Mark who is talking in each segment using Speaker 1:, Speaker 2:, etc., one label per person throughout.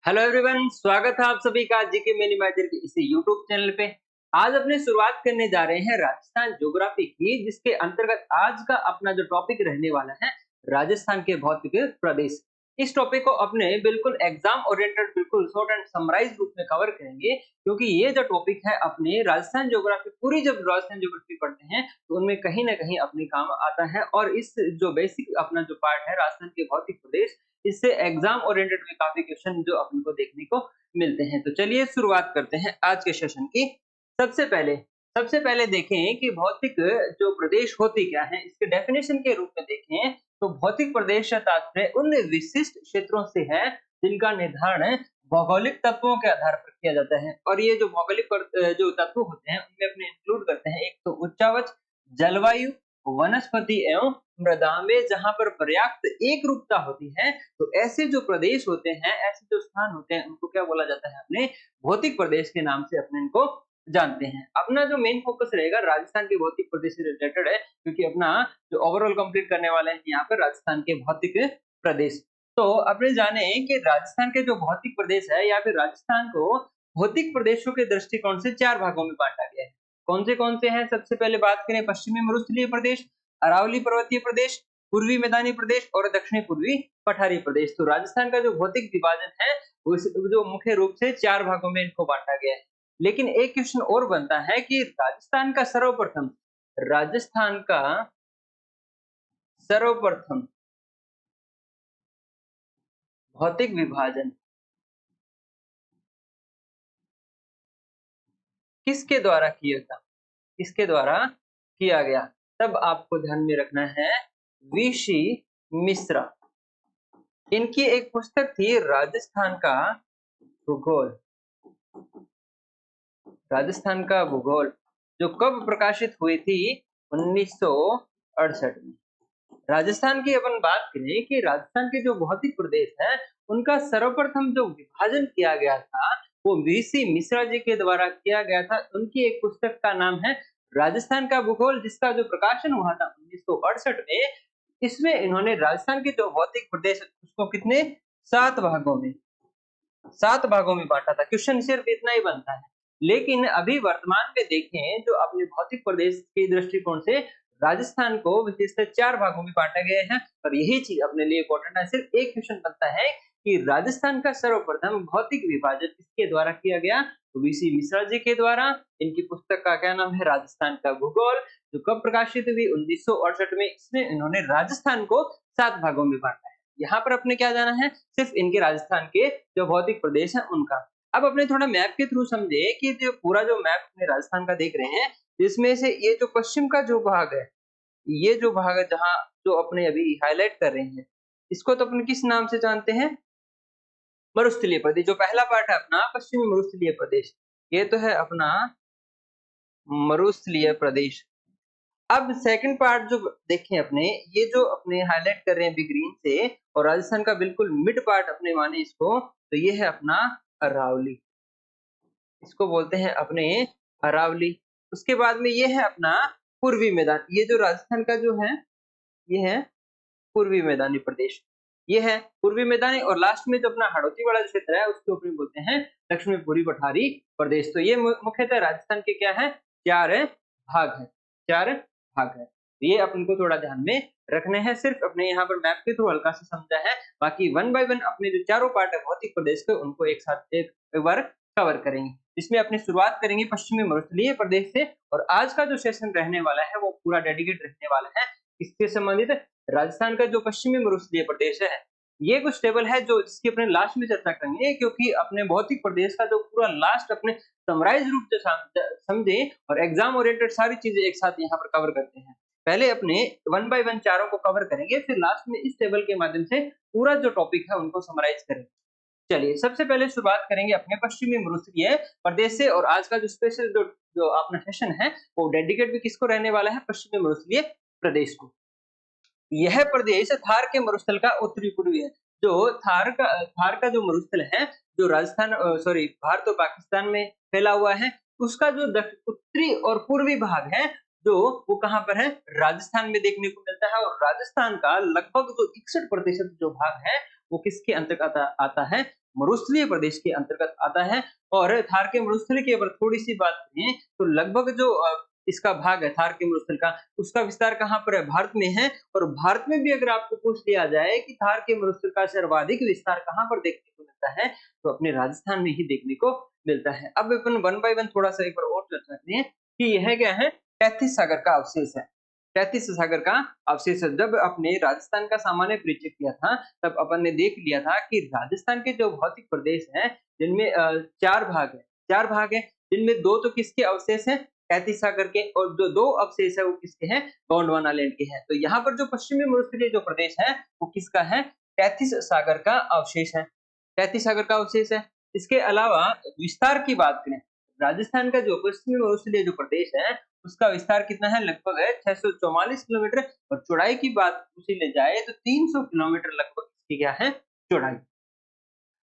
Speaker 1: Hello everyone, स्वागत है आप सभी का जीके मिनी मैटर के इसी यूट्यूब चैनल पे। आज अपने शुरुआत करने जा रहे हैं राजस्थान ज्योग्राफी की, जिसके अंतर्गत आज का अपना जो टॉपिक रहने वाला है राजस्थान के भौतिक प्रदेश। इस टॉपिक को अपने बिल्कुल एग्जाम ओरिएंटेड, बिल्कुल शॉर्ट एंड समराइज रूप में कवर करेंगे, क्योंकि ये जो टॉपिक है अपने राजस्थान ज्योग्राफी, पूरी जब राजस्थान ज्योग्राफी पढ़ते हैं तो उनमें कहीं ना कहीं अपने काम आता है। और इस जो बेसिक अपना जो पार्ट है राजस्थान के भौतिक प्रदेश, इससे एग्जाम ओरिएंटेड में काफी क्वेश्चन जो अपन को देखने को मिलते हैं। तो चलिए शुरुआत करते हैं आज के सेशन की। सबसे पहले सबसे पहले देखें कि भौतिक जो प्रदेश होती क्या है, इसके डेफिनेशन के रूप में देखें तो भौतिक प्रदेश का तात्पर्य उन विशिष्ट क्षेत्रों से है जिनका निर्धारण भौगोलिक तत्वों के आधार पर किया जाता है। और ये जो भौगोलिक जो तत्व होते हैं उनमें अपने इंक्लूड करते हैं, एक तो उच्चावच, जलवायु, वनस्पति एवं मृदा में जहां पर पर्याप्त एक रूपता होती है। तो ऐसे जो प्रदेश होते हैं, ऐसे जो स्थान होते हैं, उनको क्या बोला जाता है? अपने भौतिक प्रदेश के नाम से अपने इनको जानते हैं। अपना जो मेन फोकस रहेगा राजस्थान के भौतिक प्रदेश से रिलेटेड है, क्योंकि अपना जो ओवरऑल कंप्लीट करने वाले हैं यहाँ पर राजस्थान के भौतिक प्रदेश। तो अपने जाने कि राजस्थान के जो भौतिक प्रदेश है या फिर राजस्थान को भौतिक प्रदेशों के दृष्टिकोण से चार भागों में बांटा गया है। कौन से हैं? सबसे पहले बात करें पश्चिमी मरुस्थलीय प्रदेश, अरावली पर्वतीय प्रदेश, पूर्वी मैदानी प्रदेश और दक्षिणी पूर्वी पठारी प्रदेश। तो राजस्थान का जो भौतिक विभाजन है उस जो मुख्य रूप से चार भागों में इनको बांटा गया है। लेकिन एक क्वेश्चन और बनता है कि राजस्थान का सर्वप्रथम भौतिक विभाजन किसके द्वारा किया था? किसके द्वारा किया गया? तब आपको ध्यान में रखना है वीसी मिश्रा। इनकी एक पुस्तक थी राजस्थान का भूगोल, राजस्थान का भूगोल, जो कब प्रकाशित हुई थी? 1968 में। राजस्थान की अपन बात करें कि राजस्थान के जो भौतिक प्रदेश है उनका सर्वप्रथम जो विभाजन किया गया था वो वीसी मिश्रा जी के द्वारा किया गया था। उनकी एक पुस्तक का नाम है राजस्थान का भूगोल, जिसका जो प्रकाशन हुआ था 1968 में। इसमें इन्होंने राजस्थान के जो भौतिक प्रदेश उसको कितने सात भागों में बांटा था। क्वेश्चन सिर्फ इतना ही बनता है। लेकिन अभी वर्तमान में देखें जो अपने भौतिक प्रदेश के दृष्टिकोण से राजस्थान को विशेषकर चार भागों में बांटा गया है। और यही चीज अपने लिए इंपॉर्टेंट है। सिर्फ एक क्वेश्चन बनता है कि राजस्थान का सर्वप्रथम भौतिक विभाजन किसके द्वारा किया गया? तो वीसी मिश्रा जी के द्वारा। इनकी पुस्तक का क्या नाम है? राजस्थान का भूगोल, जो कब प्रकाशित हुई? 1968 में। इसमें इन्होंने राजस्थान को सात भागों में बांटा है। यहाँ पर अपने क्या जाना है? सिर्फ इनके राजस्थान के जो भौतिक प्रदेश है उनका। अब अपने थोड़ा मैप के थ्रू समझे कि जो पूरा जो मैप अपने राजस्थान का देख रहे हैं, जिसमें से ये जो पश्चिम का जो भाग है, ये जो भाग है जहाँ जो अपने अभी हाईलाइट कर रहे हैं, इसको तो अपन किस नाम से जानते हैं? मरुस्थलीय प्रदेश। जो पहला पार्ट है अपना पश्चिमी मरुस्थलीय प्रदेश, ये तो है अपना मरुस्थलीय प्रदेश। अब सेकंड पार्ट जो देखें अपने, ये जो अपने हाईलाइट कर रहे हैं बिग ग्रीन से, और राजस्थान का बिल्कुल मिड पार्ट अपने माने इसको, तो ये है अपना अरावली। इसको बोलते हैं अपने अरावली। उसके बाद में ये है अपना पूर्वी मैदान। ये जो राजस्थान का जो है ये है पूर्वी मैदानी प्रदेश, ये है पूर्वी मैदानी। और लास्ट में जो अपना हाड़ौती वाला क्षेत्र है उसको अपने बोलते हैं दक्षिणी पूर्वी पठारी प्रदेश। तो ये मुख्यतः राजस्थान के क्या है? चार भाग है। ये अपन को थोड़ा ध्यान में रखने हैं। सिर्फ अपने यहाँ पर मैप के थ्रू हल्का सा समझा है, बाकी वन बाय वन अपने जो चारों पार्ट है भौतिक प्रदेश के, उनको एक साथ एक बार कवर करेंगे। इसमें अपनी शुरुआत करेंगे पश्चिमी मरुस्थलीय प्रदेश से। और आज का जो सेशन रहने वाला है वो पूरा डेडिकेट रहने वाला है इससे संबंधित राजस्थान का जो पश्चिमी मरुस्थलीय प्रदेश है। ये कुछ टेबल है जो इसकी अपने लास्ट में चर्चा करेंगे, क्योंकि अपने भौतिक प्रदेश का जो पूरा लास्ट अपने समराइज रूप से समझे और एग्जाम ओरिएंटेड सारी चीजें एक साथ यहाँ पर कवर करते हैं। पहले अपने वन बाय वन चारों को कवर करेंगे, फिर लास्ट में इस टेबल के माध्यम से पूरा जो टॉपिक है उनको समराइज करेंगे। चलिए सबसे पहले शुरुआत करेंगे अपने पश्चिमी मरुस्थलीय प्रदेश से। और आज का जो स्पेशल जो अपना सेशन है वो डेडिकेट भी किसको रहने वाला है? पश्चिमी मरुस्थलीय प्रदेश को। यह प्रदेश थार के मरुस्थल का उत्तरी पूर्वी है। जो थार का जो मरुस्थल है, जो राजस्थान सॉरी भारत और पाकिस्तान में फैला हुआ है, उसका जो उत्तरी और पूर्वी भाग है जो वो कहाँ पर है? राजस्थान में देखने को मिलता है। और राजस्थान का लगभग जो 61% जो भाग है वो किसके अंतर्गत आता है? मरुस्थलीय प्रदेश के अंतर्गत आता है। और थार के मरुस्थल की अगर थोड़ी-सी बात करें तो लगभग जो इसका भाग है थार के मरुस्थल का, उसका विस्तार कहाँ पर है? भारत में है। और भारत में भी अगर आपको पूछ लिया जाए कि थार के मरुस्थल का सर्वाधिक विस्तार कहाँ पर देखने को मिलता है, तो अपने राजस्थान में ही देखने को मिलता है। अब अपन वन बाय वन थोड़ा-सा एक बार और चर्चा करते हैं कि यह क्या है? तैतीस सागर का अवशेष है। तैतीस सागर का अवशेष है। जब अपने राजस्थान का सामान्य परिचय किया था, तब अपन ने देख लिया था कि राजस्थान के जो भौतिक प्रदेश हैं, जिनमें 4 भाग हैं, जिनमें 2 तो किसके अवशेष हैं? तैतीस सागर के, और जो 2 अवशेष है वो किसके हैं? गोंडवाना लैंड के हैं। तो यहाँ पर जो पश्चिमी मरुस्थलीय जो प्रदेश है, वो किसका है? तैतीस सागर का अवशेष है। तैतीस सागर का अवशेष है। इसके अलावा विस्तार की बात करें, राजस्थान का जो पश्चिमी मरुस्थलीय जो प्रदेश है, उसका विस्तार कितना है? लगभग है 644 किलोमीटर। और चौड़ाई की बात पूछी ले जाए तो 300 किलोमीटर लगभग इसकी क्या है? चौड़ाई।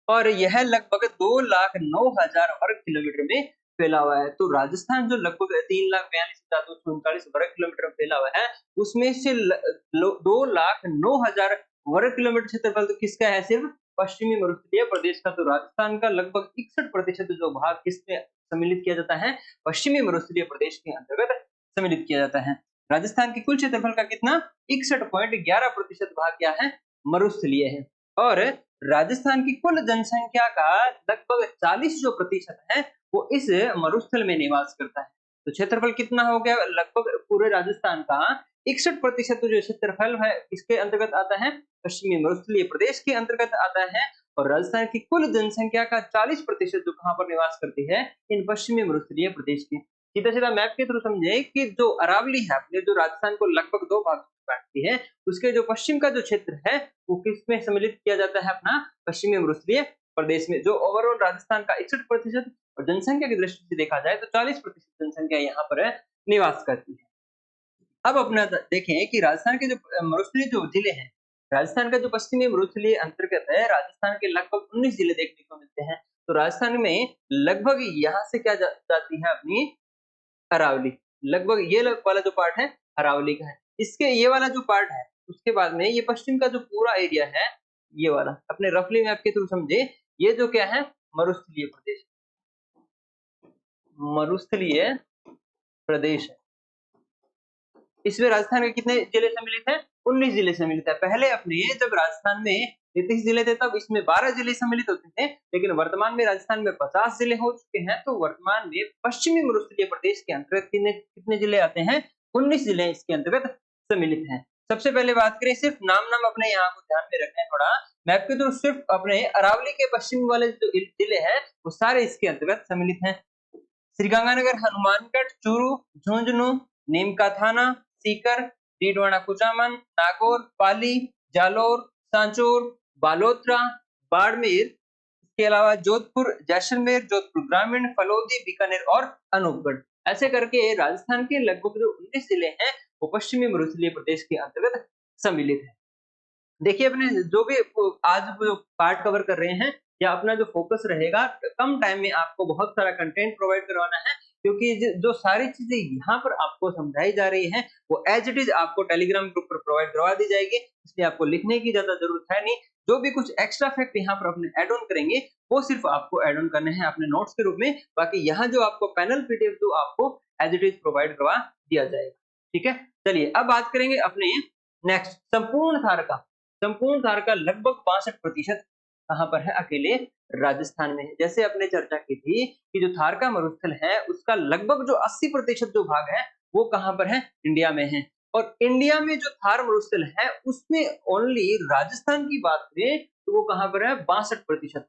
Speaker 1: और यह लगभग 2,09,000 वर्ग किलोमीटर में फैला हुआ है। तो राजस्थान जो लगभग 3,42,239 वर्ग किलोमीटर में फैला हुआ है, उसमें से 2,09,000 वर्ग किलोमीटर क्षेत्रफल तो किसका है? सिर्फ पश्चिमी मरुस्थलीय प्रदेश का। तो राजस्थान का लगभग 61% जो भाग किसमें सम्मिलित किया जाता है? पश्चिमी मरुस्थलीय प्रदेश के अंतर्गत सम्मिलित किया जाता है। राजस्थान की कुल क्षेत्रफल का कितना? 61.11% भाग क्या है? मरुस्थलीय है। और राजस्थान की कुल जनसंख्या का लगभग 40 जो प्रतिशत है, वो इस मरुस्थल में निवास करता है। तो क्षेत्रफल कितना हो गया? लगभग पूरे राजस्थान का 61% जो क्षेत्रफल है, इसके अंतर्गत आता है? पश्चिमी मरुस्थलीय प्रदेश के अंतर्गत आता है। और राजस्थान की कुल जनसंख्या का 40% जो कहाँ पर निवास करती है? इन पश्चिमी मरुस्थलीय प्रदेश के। सीधा-सीधा मैप के थ्रू समझे कि जो अरावली है अपने, जो राजस्थान को लगभग 2 भागों में बाँटती है, उसके जो पश्चिम का जो क्षेत्र है, वो किसमें सम्मिलित किया जाता है? अपना पश्चिमी मरुस्थलीय प्रदेश में। जो ओवरऑल राजस्थान का 61% और जनसंख्या की दृष्टि से देखा जाए तो 40% जनसंख्या यहाँ पर है, निवास करती है। अब अपना देखें कि राजस्थान के जो मरुस्थलीय जो जिले हैं, राजस्थान का जो पश्चिमी मरुस्थलीय अंतर्गत है, राजस्थान के लगभग 19 जिले देखने को मिलते हैं। तो राजस्थान में लगभग यहाँ से क्या जाती है अपनी अरावली। लगभग ये वाला जो पार्ट है अरावली का है। इसके ये वाला जो पार्ट है, उसके बाद में ये पश्चिम का जो पूरा एरिया है, ये वाला अपने रफली मैप के थ्रू समझे, ये जो क्या है? मरुस्थलीय प्रदेश। मरुस्थलीय प्रदेश है। इसमें राजस्थान के कितने जिले सम्मिलित हैं? 19 जिले सम्मिलित है। पहले अपने जब राजस्थान में 33 जिले थे, तब इसमें 12 जिले सम्मिलित होते थे, लेकिन वर्तमान में राजस्थान में 50 जिले हो चुके हैं। तो वर्तमान में पश्चिमी मरुस्थलीय प्रदेश के अंतर्गत कितने जिले आते हैं? 19 जिले इसके अंतर्गत सम्मिलित हैं। सबसे पहले बात करें, सिर्फ नाम अपने यहाँ को ध्यान में रखें थोड़ा मैप के थ्रू, सिर्फ अपने अरावली के पश्चिम वाले जो जिले हैं, वो सारे इसके अंतर्गत सम्मिलित हैं। श्रीगंगानगर, हनुमानगढ़, चूरू, झुंझुनू, नीमका थाना, सीकर, डीडवाना कुचामन, नागौर, पाली, जालोर, सांचौर, बालोतरा, बाड़मेर, इसके अलावा जोधपुर, जैसलमेर, जोधपुर ग्रामीण, फलौदी, बीकानेर और अनूपगढ़। ऐसे करके राजस्थान के लगभग जो 19 जिले हैं, वो पश्चिमी मरुस्थलीय प्रदेश के अंतर्गत सम्मिलित है। देखिए अपने जो भी आज जो पार्ट कवर कर रहे हैं, या अपना जो फोकस रहेगा, कम टाइम में आपको बहुत सारा कंटेंट प्रोवाइड करवाना है, क्योंकि जो सारी चीजें यहाँ पर आपको समझाई जा रही हैं, वो एज इट इज आपको टेलीग्राम ग्रुप पर प्रोवाइड करवा दी जाएगी। इसलिए आपको लिखने की ज्यादा जरूरत है नहीं। जो भी कुछ एक्स्ट्रा फैक्ट यहाँ पर अपने एड ऑन करेंगे, वो सिर्फ आपको एड ऑन करने हैं अपने नोट्स के रूप में। बाकी यहाँ जो आपको पैनल पीडीएफ जो आपको एज इट इज प्रोवाइड करवा दिया जाएगा। ठीक है, चलिए अब बात करेंगे अपने नेक्स्ट संपूर्ण थार का। संपूर्ण थार का लगभग 65% कहाँ पर है? अकेले राजस्थान में है। जैसे अपने चर्चा की थी कि जो थार का मरुस्थल है, उसका लगभग जो 80% जो भाग है, वो कहाँ पर है? इंडिया में है। और इंडिया में जो थार मरुस्थल है, उसमें ओनली राजस्थान की बात करें तो वो कहाँ पर है? 62%।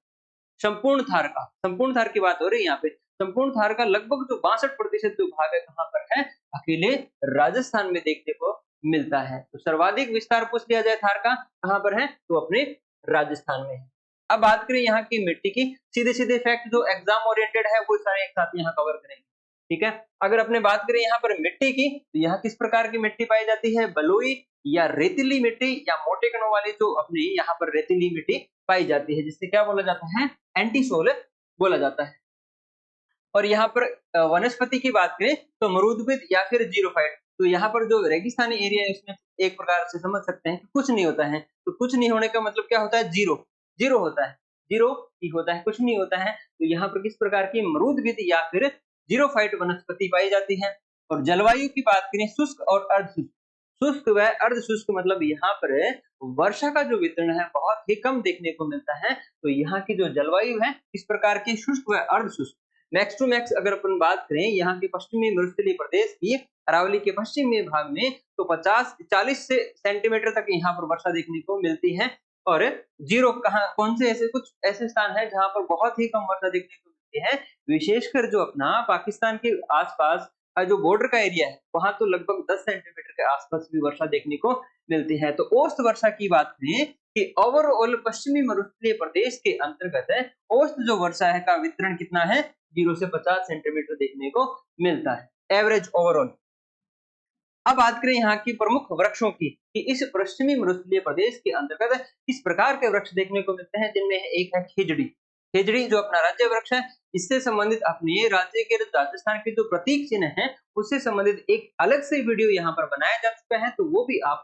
Speaker 1: संपूर्ण थार की बात हो रही है यहाँ पे। संपूर्ण थार का लगभग जो 62% जो भाग है, कहाँ पर है? अकेले राजस्थान में देखने को मिलता है। तो सर्वाधिक विस्तार पूछ लिया जाए थार का, कहाँ पर है? तो अपने राजस्थान में है। अब बात करें यहाँ की मिट्टी की, सीधे फैक्ट जो एग्जाम ओरिएंटेड है, वो सारे एक साथ यहाँ कवर करेंगे। ठीक है, अगर अपने बात करें यहाँ पर मिट्टी की, तो यहाँ किस प्रकार की मिट्टी पाई जाती है? बलुई या रेतीली मिट्टी, या मोटे कणों वाली जो अपने यहाँ पर रेतीली मिट्टी पाई जाती है, जिससे क्या बोला जाता है? एंटी सोल बोला जाता है। और यहाँ पर वनस्पति की बात करें तो मरूदबिद या फिर जीरोफाइट। तो यहाँ पर जो रेगिस्तानी एरिया है उसमें एक प्रकार से समझ सकते हैं कि कुछ नहीं होता है। तो कुछ नहीं होने का मतलब क्या होता है? ज़ीरो, ज़ीरो होता है। ज़ीरो ही होता है, कुछ नहीं होता है। तो यहाँ पर किस प्रकार की मरूदगीद या फिर ज़ीरोफ़ाइट वनस्पति पाई जाती है। और जलवायु की बात करें शुष्क और अर्धशुष्क। शुष्क व अर्धशुष्क मतलब यहाँ पर वर्षा का जो वितरण है बहुत ही कम देखने को मिलता है। तो यहाँ की जो जलवायु है इस प्रकार की शुष्क व अर्धशुष्क। मैक्स टू मैक्स अगर अपन बात करें यहाँ के पश्चिमी मरुस्थलीय प्रदेश की अरावली के पश्चिमी भाग में, तो 40 से सेंटीमीटर तक यहाँ पर वर्षा देखने को मिलती है। और जीरो कहाँ कौन से ऐसे कुछ ऐसे स्थान है जहाँ पर बहुत ही कम वर्षा देखने को मिलती है, विशेषकर जो अपना पाकिस्तान के आसपास का जो बॉर्डर का एरिया है वहां तो लगभग 10 सेंटीमीटर के आसपास भी वर्षा देखने को मिलती है। तो औसत वर्षा की बात करें कि ओवरऑल पश्चिमी मरुस्थलीय प्रदेश के अंतर्गत है औसत जो वर्षा है का वितरण कितना है? 0 से 50 सेंटीमीटर देखने को मिलता है, एवरेज ओवरऑल। अब बात करें यहाँ की प्रमुख वृक्षों की कि इस पश्चिमी मरुस्थलीय प्रदेश के अंतर्गत किस प्रकार के वृक्ष देखने को मिलते हैं, जिनमें एक है खेजड़ी। खेजड़ी जो अपना राज्य वृक्ष है, इससे संबंधित अपने राज्य के राजस्थान के जो प्रतीक चिन्ह है उससे संबंधित एक अलग से वीडियो यहाँ पर बनाया जा चुका है। तो वो भी आप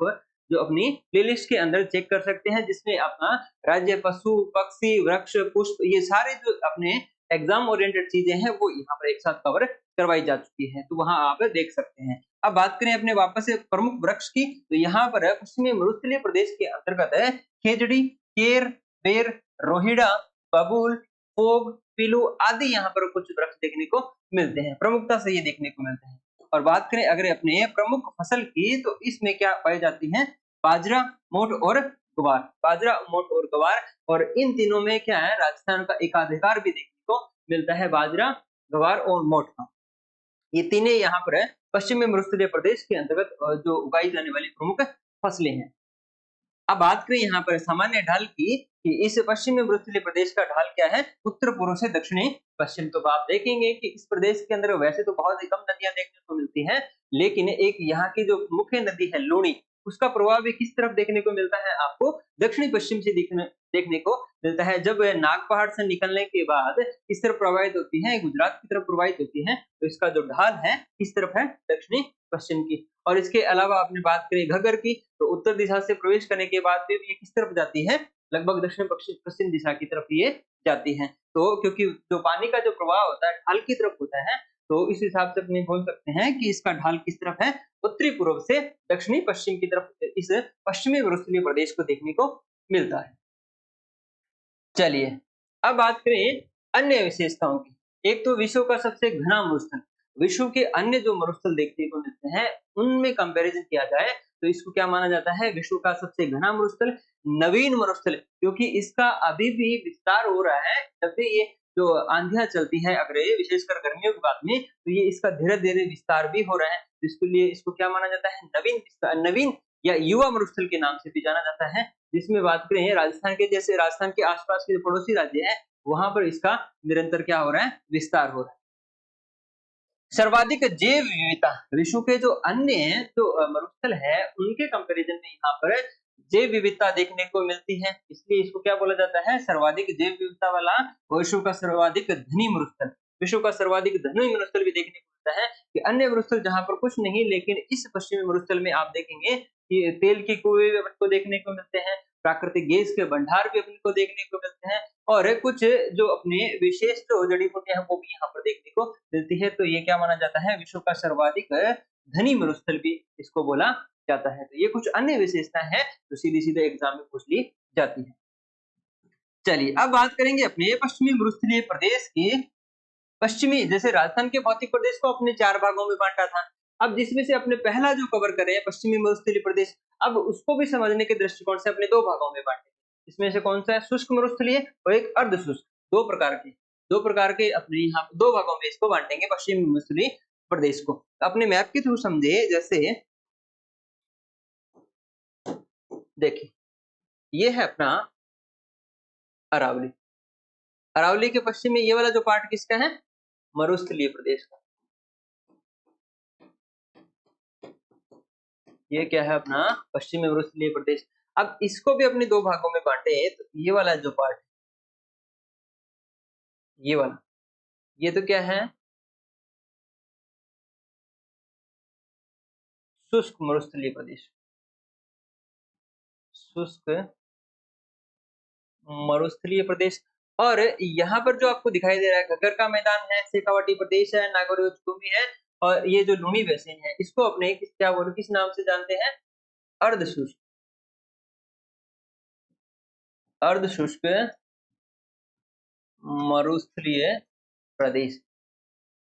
Speaker 1: जो अपनी प्लेलिस्ट के अंदर चेक कर सकते हैं, जिसमें अपना राज्य, पशु, पक्षी, वृक्ष, पुष्प, ये सारे जो अपने एग्जाम ओरिएंटेड चीजें हैं वो यहाँ पर एक साथ कवर करवाई जा चुकी है। तो वहां आप देख सकते हैं। अब बात करें अपने वापस से प्रमुख वृक्ष की, तो यहाँ पर पश्चिमी मरुस्थलीय प्रदेश के अंतर्गत है खेजड़ी, केर, बेर, रोहिड़ा, बबूल, फोग, पीलू आदि यहाँ पर कुछ वृक्ष देखने को मिलते हैं। प्रमुखता से ये देखने को मिलते हैं। और बात करें अगर अपने प्रमुख फसल की, तो इसमें क्या पाई जाती है? बाजरा, मोठ और ग्वार। बाजरा, मोठ और ग्वार। और इन तीनों में क्या है? राजस्थान का एकाधिकार भी देखने को मिलता है, बाजरा, ग्वार और मोठ का। ये तीनों यहाँ पर है पश्चिमी मरुस्थलीय प्रदेश के अंतर्गत जो उगाई जाने वाली प्रमुख फसलें हैं। अब बात करें यहाँ पर सामान्य ढाल की कि इस पश्चिमी मरुस्थलीय प्रदेश का ढाल क्या है? उत्तर पूर्व से दक्षिणी पश्चिम। तो आप देखेंगे कि इस प्रदेश के अंदर वैसे तो बहुत ही कम नदियां देखने को मिलती हैं, लेकिन एक यहाँ की जो मुख्य नदी है लूणी, उसका प्रभाव भी किस तरफ देखने को मिलता है? आपको दक्षिणी पश्चिम से देखने को मिलता है। जब नाग पहाड़ से निकलने के बाद किस तरफ प्रवाहित होती है? गुजरात की तरफ प्रवाहित होती है। तो इसका जो ढाल है किस तरफ है? दक्षिणी पश्चिम की। और इसके अलावा आपने बात करी घग्गर की, तो उत्तर दिशा से प्रवेश करने के बाद फिर ये किस तरफ जाती है? लगभग दक्षिण पश्चिम दिशा की तरफ ये जाती है। तो क्योंकि जो पानी का जो प्रवाह होता है ढाल की तरफ होता है, तो इस हिसाब से अपने बोल सकते हैं कि इसका ढाल किस तरफ है? उत्तरी पूर्व से दक्षिणी पश्चिम की तरफ इस पश्चिमी मरुस्थलीय प्रदेश को देखने को मिलता है। चलिए, अब बात करें अन्य विशेषताओं की। एक तो विश्व का सबसे घना मरुस्थल। विश्व के अन्य जो मरुस्थल देखने को मिलते हैं, उनमें कंपैरिजन किया जाए तो इसको क्या माना जाता है? विश्व का सबसे घना मरुस्थल, नवीन मरुस्थल, क्योंकि इसका अभी भी विस्तार हो रहा है। जब भी ये जो आंधियां चलती है अगर ये विशेषकर गर्मियों के बाद में, तो ये इसका धीरे-धीरे विस्तार भी हो रहा है। तो इसके लिए इसको क्या माना जाता है? नवीन या युवा मरुस्थल के नाम से भी जाना जाता है। जिसमें बात करें राजस्थान के, जैसे राजस्थान के आसपास के जो पड़ोसी राज्य है, वहां पर इसका निरंतर क्या हो रहा है? विस्तार हो रहा है। सर्वाधिक जैव विविधता, विश्व के जो अन्य जो मरुस्थल है उनके कंपैरिजन में यहाँ पर जैव विविधता देखने को मिलती है, इसलिए इसको क्या बोला जाता है? सर्वाधिक जैव विविधता वाला विश्व का सर्वाधिक धनी मरुस्थल। विश्व का सर्वाधिक धनी मरुस्थल भी देखने को मिलता है कि अन्य मरुस्थल जहाँ पर कुछ नहीं, लेकिन इस पश्चिमी मरुस्थल में आप देखेंगे कि तेल के कुएं भी आपको देखने को मिलते हैं, प्राकृतिक गैस के भंडार भी अपने को देखने को मिलते हैं, और कुछ जो अपने विशेष जो जड़ी बूटियां हैं वो भी यहाँ पर देखने को मिलती है। तो ये क्या माना जाता है? विश्व का सर्वाधिक धनी मरुस्थल भी इसको बोला जाता है। तो ये कुछ अन्य विशेषताएं हैं जो सीधी सीधे एग्जाम में पूछ ली जाती है। चलिए, अब बात करेंगे अपने पश्चिमी मरुस्थलीय प्रदेश के पश्चिमी, जैसे राजस्थान के भौतिक प्रदेश को अपने 4 भागों में बाँटा था। अब जिसमें से अपने पहला जो कवर करे पश्चिमी मरुस्थलीय प्रदेश, अब उसको भी समझने के दृष्टिकोण से अपने 2 भागों में बाँटे। इसमें से कौन-सा है? शुष्क मरुस्थलीय और एक अर्ध शुष्क, 2 प्रकार के अपने यहाँ 2 भागों में इसको बाँटेंगे पश्चिमी मरुस्थलीय प्रदेश को। अपने मैप के थ्रू समझे, जैसे देखिए, ये है अपना अरावली। अरावली के पश्चिम में ये वाला जो पार्ट किसका है? मरुस्थलीय प्रदेश का। ये क्या है अपना? पश्चिमी मरुस्थलीय प्रदेश। अब इसको भी अपने 2 भागों में बाँटे, तो ये वाला जो पार्ट, ये वाला, ये तो क्या है? शुष्क मरुस्थलीय प्रदेश, शुष्क मरुस्थलीय प्रदेश। और यहाँ पर जो आपको दिखाई दे रहा है घग्गर का मैदान है, शेखावाटी प्रदेश है, नागौर भूमि है और ये जो लूनी बेसिन है इसको अपने क्या बोलो किस नाम से जानते हैं? अर्धशुष्क, अर्धशुष्क मरुस्थलीय प्रदेश।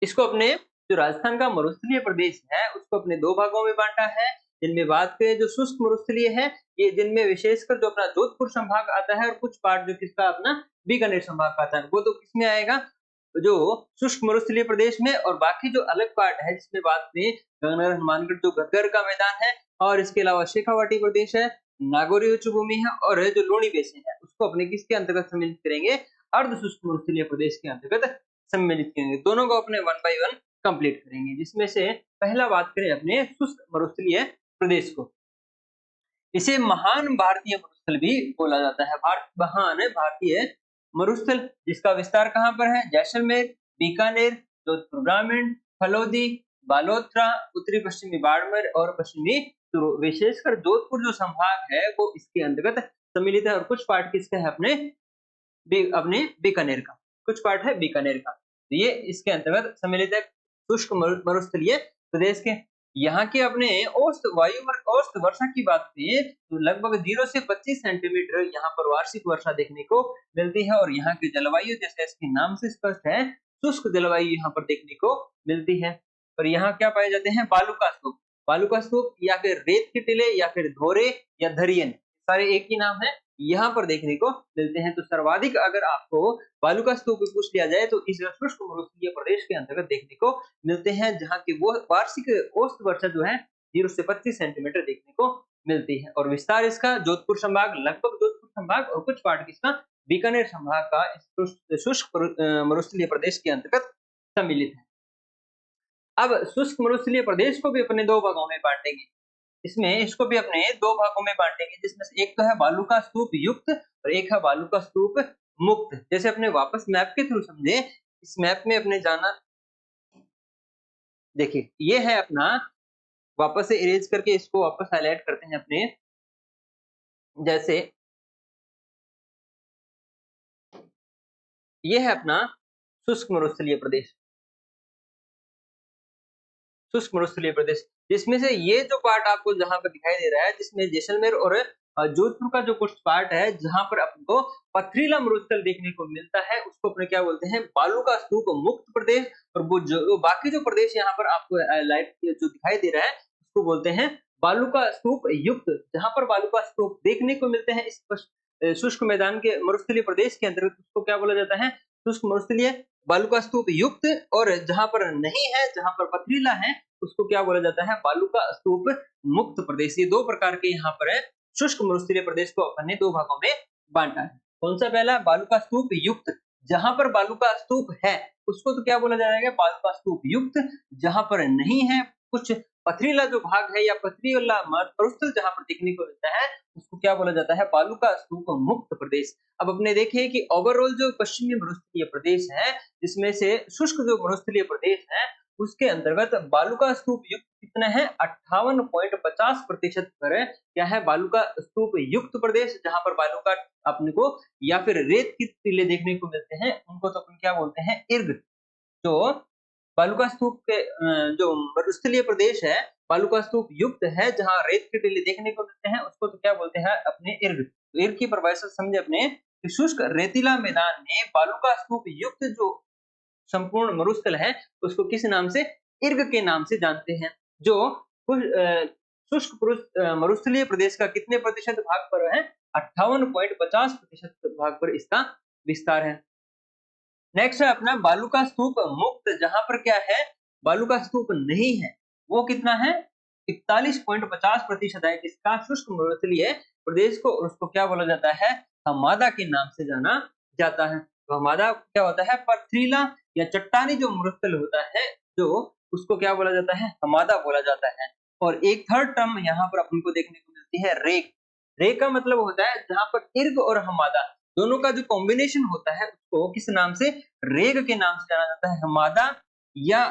Speaker 1: इसको अपने जो राजस्थान का मरुस्थलीय प्रदेश है उसको अपने दो भागों में बांटा है, जिनमें बात करें जो शुष्क मरुस्थलीय है ये जिनमें विशेषकर जो अपना जोधपुर संभाग आता है और कुछ पार्ट जो किसका अपना बीकानेर संभाग का आता है वो तो किसमें आएगा जो शुष्क मरुस्थलीय प्रदेश में। और बाकी जो अलग पार्ट है जिसमें बात करें गंगनगर हनुमानगढ़ जो घग्गर का मैदान है और इसके अलावा शेखावाटी प्रदेश है, नागौरी उच्च भूमि है और जो लूनी बेसिन है उसको अपने किसके अंतर्गत सम्मिलित करेंगे? अर्ध शुष्क मरुस्थलीय प्रदेश के अंतर्गत सम्मिलित करेंगे। दोनों को अपने वन बाय वन कंप्लीट करेंगे, जिसमें से पहला बात करें अपने शुष्क मरुस्थलीय प्रदेश को। इसे महान भारतीय मरुस्थल भी बोला जाता है। महान भारतीय मरुस्थल जिसका विस्तार कहाँ पर है? जैसलमेर, बीकानेर, जोधपुर ग्रामीण, फलोदी, बालोतरा, उत्तरी पश्चिमी बाड़मेर और पश्चिमी विशेषकर जोधपुर जो संभाग है वो इसके अंतर्गत सम्मिलित है। और कुछ पार्ट किसका है? अपने बीकानेर का, कुछ पार्ट है बीकानेर का। तो ये इसके अंतर्गत सम्मिलित है शुष्क मरुस्थलीय प्रदेश के। यहाँ के अपने औसत औसत वर्षा की बात करें तो लगभग 0 से 25 सेंटीमीटर यहाँ पर वार्षिक वर्षा देखने को मिलती है। और यहाँ की जलवायु जैसे इसके नाम से स्पष्ट है शुष्क जलवायु यहाँ पर देखने को मिलती है। और यहाँ क्या पाए जाते हैं? बालू का स्तूप या फिर रेत के टीले या फिर धोरे या धरियन, सारे एक ही नाम है, यहाँ पर देखने को मिलते हैं। तो सर्वाधिक अगर आपको बालू का स्तूप पूछ लिया जाए तो इस शुष्क मरुस्थलीय प्रदेश के अंतर्गत देखने को मिलते हैं, जहाँ की वो वार्षिक औसत वर्षा जो है 0 से 25 सेंटीमीटर देखने को मिलती है। और विस्तार इसका जोधपुर संभाग, लगभग जोधपुर संभाग और कुछ पार्ट किसका? बीकानेर संभाग का इस शुष्क मरुस्थलीय प्रदेश के अंतर्गत सम्मिलित है। अब शुष्क मरुस्थलीय प्रदेश को भी अपने दो भागों में बांटेंगे। इसमें इसको भी अपने दो भागों में बांटेंगे, जिसमें से एक तो है बालू का स्तूप युक्त और एक है बालू का स्तूप मुक्त। जैसे अपने वापस मैप के थ्रू समझे, इस मैप में अपने जाना, देखिए ये है अपना, वापस से इरेज करके इसको वापस हाईलाइट करते हैं अपने, जैसे ये है अपना शुष्क मरुस्थलीय प्रदेश, शुष्क मरुस्थलीय प्रदेश, जिसमें से ये जो पार्ट आपको जहां पर दिखाई दे रहा है जिसमें जैसलमेर और जोधपुर का जो कुछ पार्ट है जहां पर आपको पथरीला मरुस्थल देखने को मिलता है उसको अपने क्या बोलते हैं? बालू का स्तूप मुक्त प्रदेश। और वो जो बाकी जो प्रदेश यहाँ पर आपको लाइट जो दिखाई दे रहा है उसको बोलते हैं बालू का स्तूप युक्त। जहां पर बालू का स्तूप देखने को मिलते हैं इस शुष्क मैदान के मरुस्थलीय प्रदेश के अंतर्गत उसको क्या बोला जाता है? शुष्क मरुस्थलीय बालू का स्तूप युक्त। और जहां पर नहीं है, जहां पर पथरीला है, उसको क्या बोला जाता है? बालू का स्तूप मुक्त प्रदेश। ये दो प्रकार के यहाँ पर है। शुष्क मरुस्थलीय प्रदेश को अपन ने दो भागों में बांटा है। कौन सा? पहला बालू का स्तूप युक्त, जहां पर बालू का स्तूप है उसको तो क्या बोला जाएगा? बालू का स्तूप युक्त। जहां पर नहीं है, कुछ पथरीला जो भाग है या पथरीला मरुस्थल जहां पर देखने को मिलता है उसको क्या बोला जाता है? बालू का स्तूप मुक्त प्रदेश। अब अपने देखें कि ओवरऑल जो पश्चिमी मरुस्थलीय प्रदेश है जिसमें से शुष्क जो मरुस्थलीय प्रदेश है उसके अंतर्गत बालू का स्तूप युक्त कितना है? 58.50% पर है। क्या है? बालू का स्तूप युक्त प्रदेश, जहां पर बालू का अपने को या फिर रेत की टीले देखने को मिलते हैं उनको तो अपन क्या बोलते हैं? इर्ग। जो बालू का स्तूप के जो मरुस्थलीय प्रदेश है बालू का स्तूप युक्त है जहां रेत के टीले देखने को मिलते हैं उसको तो क्या बोलते हैं? अपने इर्ग। तो इर्ग की परिभाषा समझे अपने, शुष्क रेतीला मैदान में बालू का स्तूप युक्त जो संपूर्ण मरुस्थल है उसको किस नाम से? इर्ग के नाम से जानते हैं। जो शुष्क मरुस्थलीय प्रदेश का कितने प्रतिशत भाग पर है? 58.50% भाग पर इसका विस्तार है। नेक्स्ट है अपना बालू का स्तूप मुक्त, जहां पर क्या है? बालू का स्तूप नहीं है, वो कितना है? 41.50% है इसका शुष्क मरुस्थलीय प्रदेश को। और उसको क्या बोला जाता है? हमादा के नाम से जाना जाता है। तो हमादा क्या होता है? पथरीला या चट्टानी जो मरुस्थल होता है जो उसको क्या बोला जाता है? हमादा बोला जाता है। और एक थर्ड टर्म यहाँ पर अपन को देखने को मिलती है रेक। रेक का मतलब होता है जहां पर इर्ग और हमादा दोनों का जो कॉम्बिनेशन होता है उसको किस नाम से? रेग के नाम से जाना जाता है। हमादा या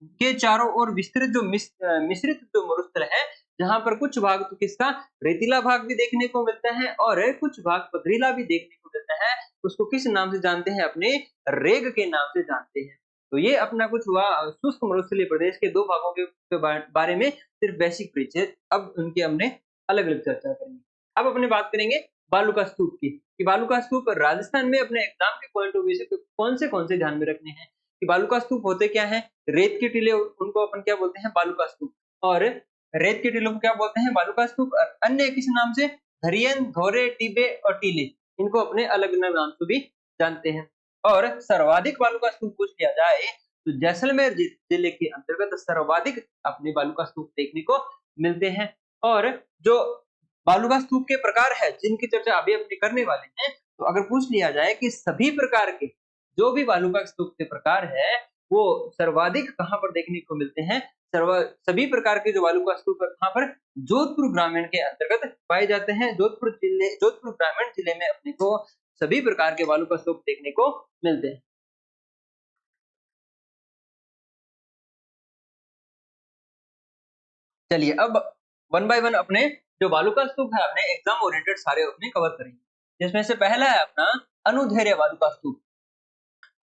Speaker 1: के चारों ओर विस्तृत जो मिश्रित जो मरुस्थल है, जहाँ पर कुछ भाग तो किसका रेतीला भाग भी देखने को मिलता है और कुछ भाग पथरीला भी देखने को मिलता है, उसको किस नाम से जानते हैं? अपने रेग के नाम से जानते हैं। तो ये अपना कुछ हुआ शुष्क मरुस्थलीय प्रदेश के 2 भागों के बारे में सिर्फ बेसिक परिचय। अब उनकी हमने अलग-अलग चर्चा करेंगे। अब अपने बात करेंगे बालू का स्तूप की, कि बालू का स्तूप राजस्थान में अपने एग्जाम के पॉइंट ऑफ व्यू से कौन से ध्यान में रखने हैं, कि बालू का स्तूप होते क्या हैं? रेत के टीले, उनको अपन क्या बोलते हैं? बालू का स्तूप। और रेत के टीलों को क्या बोलते हैं? बालू का स्तूप। और अन्य किस नाम से? धरियन, धोरे, टिबे और टीले, इनको अपने अलग-अलग नाम से भी जानते हैं। और सर्वाधिक बालू का स्तूप पूछ लिया जाए तो जैसलमेर जिले के अंतर्गत सर्वाधिक अपने बालू का स्तूप देखने को मिलते हैं। और जो बालू का स्तूप के प्रकार है जिनकी चर्चा अभी अपने करने वाले हैं, तो अगर पूछ लिया जाए कि सभी प्रकार के जो भी बालू का स्तूप के प्रकार है, वो सर्वाधिक कहाँ पर देखने को मिलते हैं? सभी प्रकार के जो बालू का स्तूप है कहाँ पर? जोधपुर ग्रामीण के अंतर्गत पाए जाते हैं। जोधपुर ग्रामीण जिले में अपने को सभी प्रकार के बालू का स्तूप देखने को मिलते हैं। चलिए अब वन बाय वन अपने जो बालू का स्तूप है अपने एग्जाम ओरिएंटेड सारे अपने कवर करेंगे। जिसमें से पहला है अपना अनुधैर्य बालू का स्तूप।